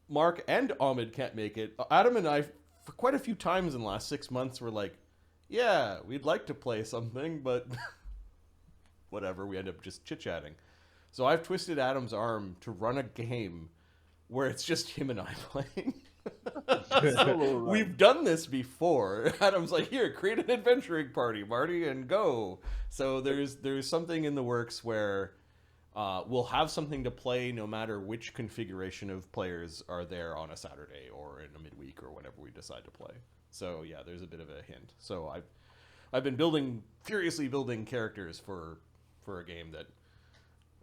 Mark and Ahmed can't make it, Adam and I, for quite a few times in the last 6 months, were like, yeah, we'd like to play something, but whatever, we end up just chit-chatting. So I've twisted Adam's arm to run a game where it's just him and I playing. We've done this before. Adam's like, here, create an adventuring party, Marty, and go. So there's something in the works where we'll have something to play no matter which configuration of players are there on a Saturday or in a midweek or whenever we decide to play. So yeah, there's a bit of a hint. So I've been furiously building characters for a game that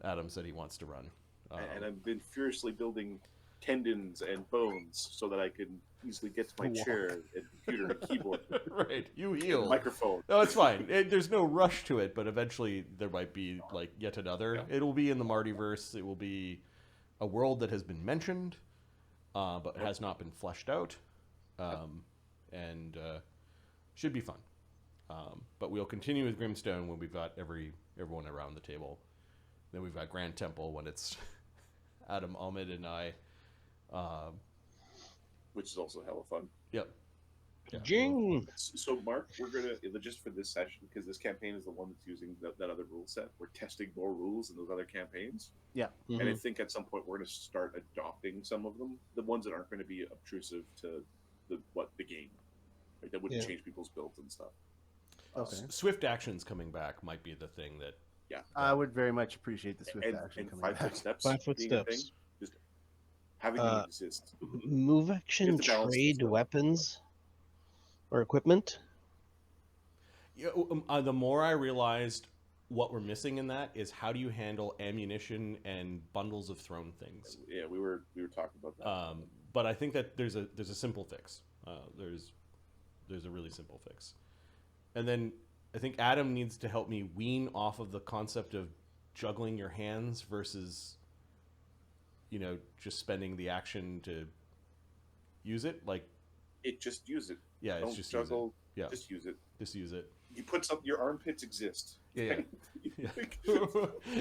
Adam said he wants to run. And I've been furiously building tendons and bones so that I can easily get to my chair and computer and keyboard. Right, you heal. And microphone. No, it's fine. There's no rush to it, but eventually there might be like yet another. Yeah. It'll be in the Martyverse. It will be a world that has been mentioned, but has not been fleshed out, and should be fun. But we'll continue with Grimstone when we've got everyone around the table. Then we've got Grand Temple when it's Adam, Ahmed, and I. Which is also hella fun. Yep. Yeah. Jing. So, Mark, we're gonna just for this session, because this campaign is the one that's using that other rule set. We're testing more rules in those other campaigns, Yeah. and I think at some point we're gonna start adopting some of them, the ones that aren't going to be obtrusive to the game, like that wouldn't Yeah. change people's builds and stuff. Okay. Swift actions coming back might be the thing that. Yeah, I would very much appreciate the swift action and coming 5 back. foot steps. 5 foot being a thing, steps. just having them exist. Move action, You have to balance trade stuff. weapons or equipment. Yeah, the more I realized what we're missing in that is how do you handle ammunition and bundles of thrown things. Yeah, we were talking about that. But I think that there's a simple fix. There's a really simple fix. And then I think Adam needs to help me wean off of the concept of juggling your hands versus, you know, just spending the action to use it. Like, Just use it. yeah, Don't it's just juggle. use it. Yeah, Just use it. just use it. You put some. Your armpits exist. Yeah, yeah.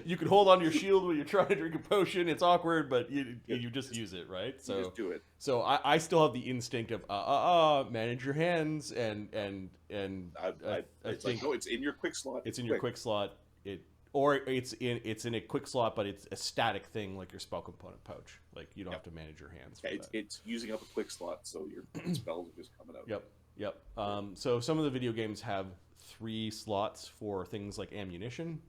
You can hold on to your shield when you're trying to drink a potion. It's awkward, but you just use it, right? So you just do it. So I still have the instinct of manage your hands and I It's think like, no, it's in your quick slot. it's in your quick slot. It's in a quick slot, but it's a static thing like your spell component pouch. Like you don't have to manage your hands. For that. It's using up a quick slot, so your spells are just coming out. Yep. So some of the video games have 3 slots for things like ammunition,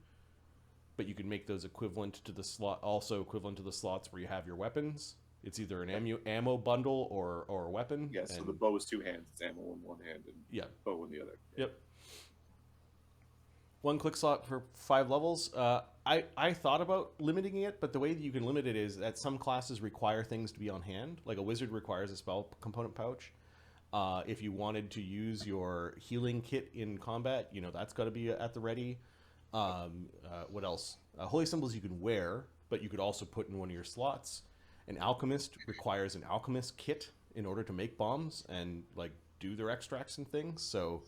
but you can make those equivalent to the slots where you have your weapons. It's either an ammo bundle or a weapon. Yeah, so the bow is 2 hands. It's ammo in one hand and bow in the other. Yep. 1 click slot for 5 levels. I thought about limiting it, but the way that you can limit it is that some classes require things to be on hand. Like a wizard requires a spell component pouch. If you wanted to use your healing kit in combat, you know, that's got to be at the ready. What else? Holy symbols you can wear, but you could also put in one of your slots. An alchemist requires an alchemist kit in order to make bombs and like do their extracts and things. So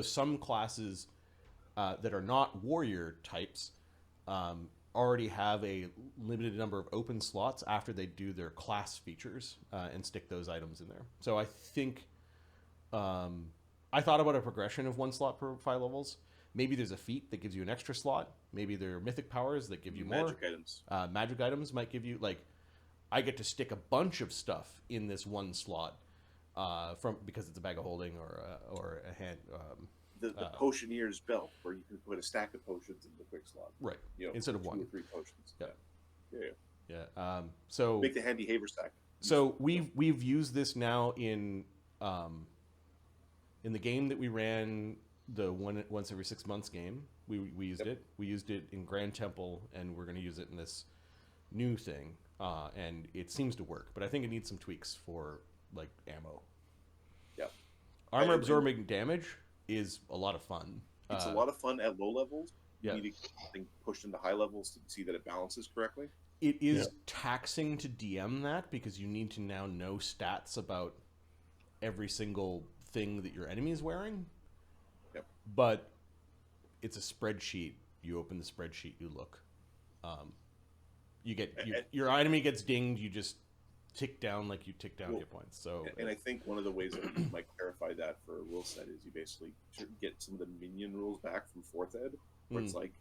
some classes that are not warrior types already have a limited number of open slots after they do their class features and stick those items in there. So I think I thought about a progression of 1 slot per 5 levels. Maybe there's a feat that gives you an extra slot. Maybe there are mythic powers that give you more. Magic items. Magic items might give you, like, I get to stick a bunch of stuff in this 1 slot because it's a bag of holding or a hand. The potioneer's belt, where you can put a stack of potions in the quick slot. Right. You know, instead of 2 1. or 3 potions. Yeah. Yeah. So make the handy haversack. So we've used this now in the game that we ran, the once every 6 months game. We used it. We used it in Grand Temple, and we're going to use it in this new thing. And it seems to work, but I think it needs some tweaks for like ammo. Yeah. Armor absorbing damage is a lot of fun. It's a lot of fun at low levels. You Yeah. need to get something pushed into high levels to see that it balances correctly. It is taxing to DM that because you need to now know stats about every single thing that your enemy is wearing. Yep. But it's a spreadsheet. You open the spreadsheet, you look. Your enemy gets dinged, you just tick down like you tick down hit points. So and I think one of the ways that we might clarify that for a rule set is you basically get some of the minion rules back from 4th ed, where it's like,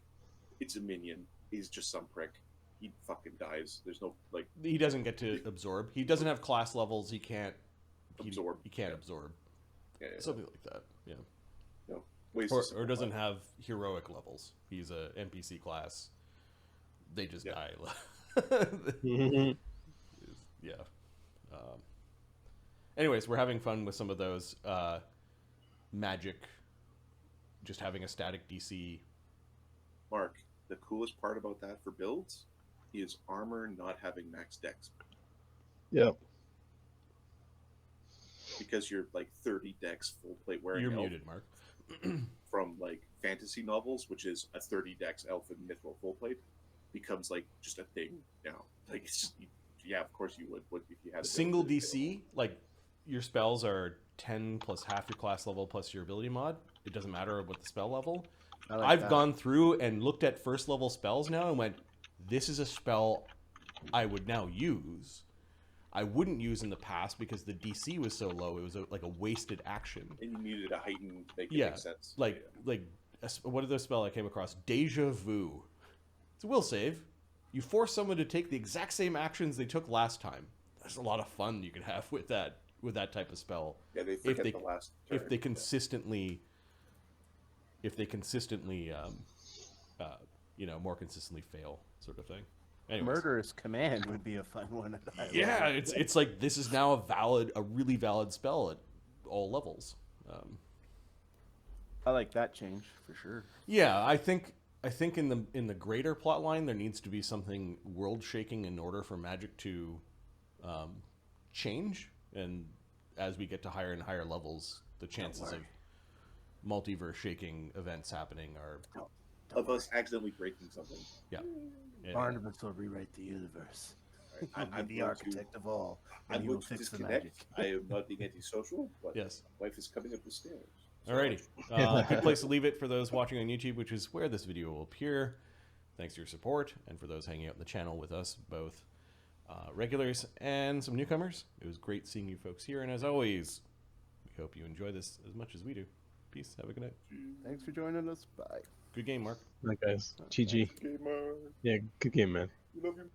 it's a minion, he's just some prick, he fucking dies. There's no, like, he doesn't get to absorb. He doesn't have class levels. He can't absorb. He can't absorb. Yeah. Something like that. Yeah. No. Ways Or doesn't have heroic levels. He's a NPC class. They just die. Yeah. Anyways, we're having fun with some of those. Magic, just having a static DC. Mark, the coolest part about that for builds is armor not having max dex. Yep. Because you're like 30 dex full plate wearing You're elf muted, Mark. from like fantasy novels, which is a 30 dex elf and mithril full plate, becomes like just a thing now. Like, it's just, yeah, of course you would if you had a Single DC, like your spells are 10 plus half your class level plus your ability mod. It doesn't matter what the spell level. I've gone through and looked at 1st level spells now and went, this is a spell I would now use. I wouldn't use in the past because the DC was so low. It was like a wasted action. And you needed a heightened make it Yeah, make sense. like what is the spell I came across? Deja Vu. It's a will save. You force someone to take the exact same actions they took last time. There's a lot of fun you can have with that type of spell. Yeah, they forget the last turn. If they consistently, more consistently fail, sort of thing. Anyways. Murderous Command would be a fun one. At that Yeah, level. it's like this is now a really valid spell at all levels. I like that change for sure. Yeah, I think in the greater plot line there needs to be something world shaking in order for Magic to change, and as we get to higher and higher levels, the chances of multiverse shaking events happening are of us accidentally breaking something. Yeah. Barnabas will rewrite the universe. All right, He'll be the architect of all, and I'm he going will to fix the disconnect. magic. I am not being antisocial, but Yes. my wife is coming up the stairs. So Alrighty. Good place to leave it for those watching on YouTube, which is where this video will appear. Thanks for your support, and for those hanging out in the channel with us, both regulars and some newcomers. It was great seeing you folks here, and as always, we hope you enjoy this as much as we do. Peace. Have a good night. Thanks for joining us. Bye. Good game, Mark. Right, guys. GG. Gamer, Yeah, good game, man. we love you.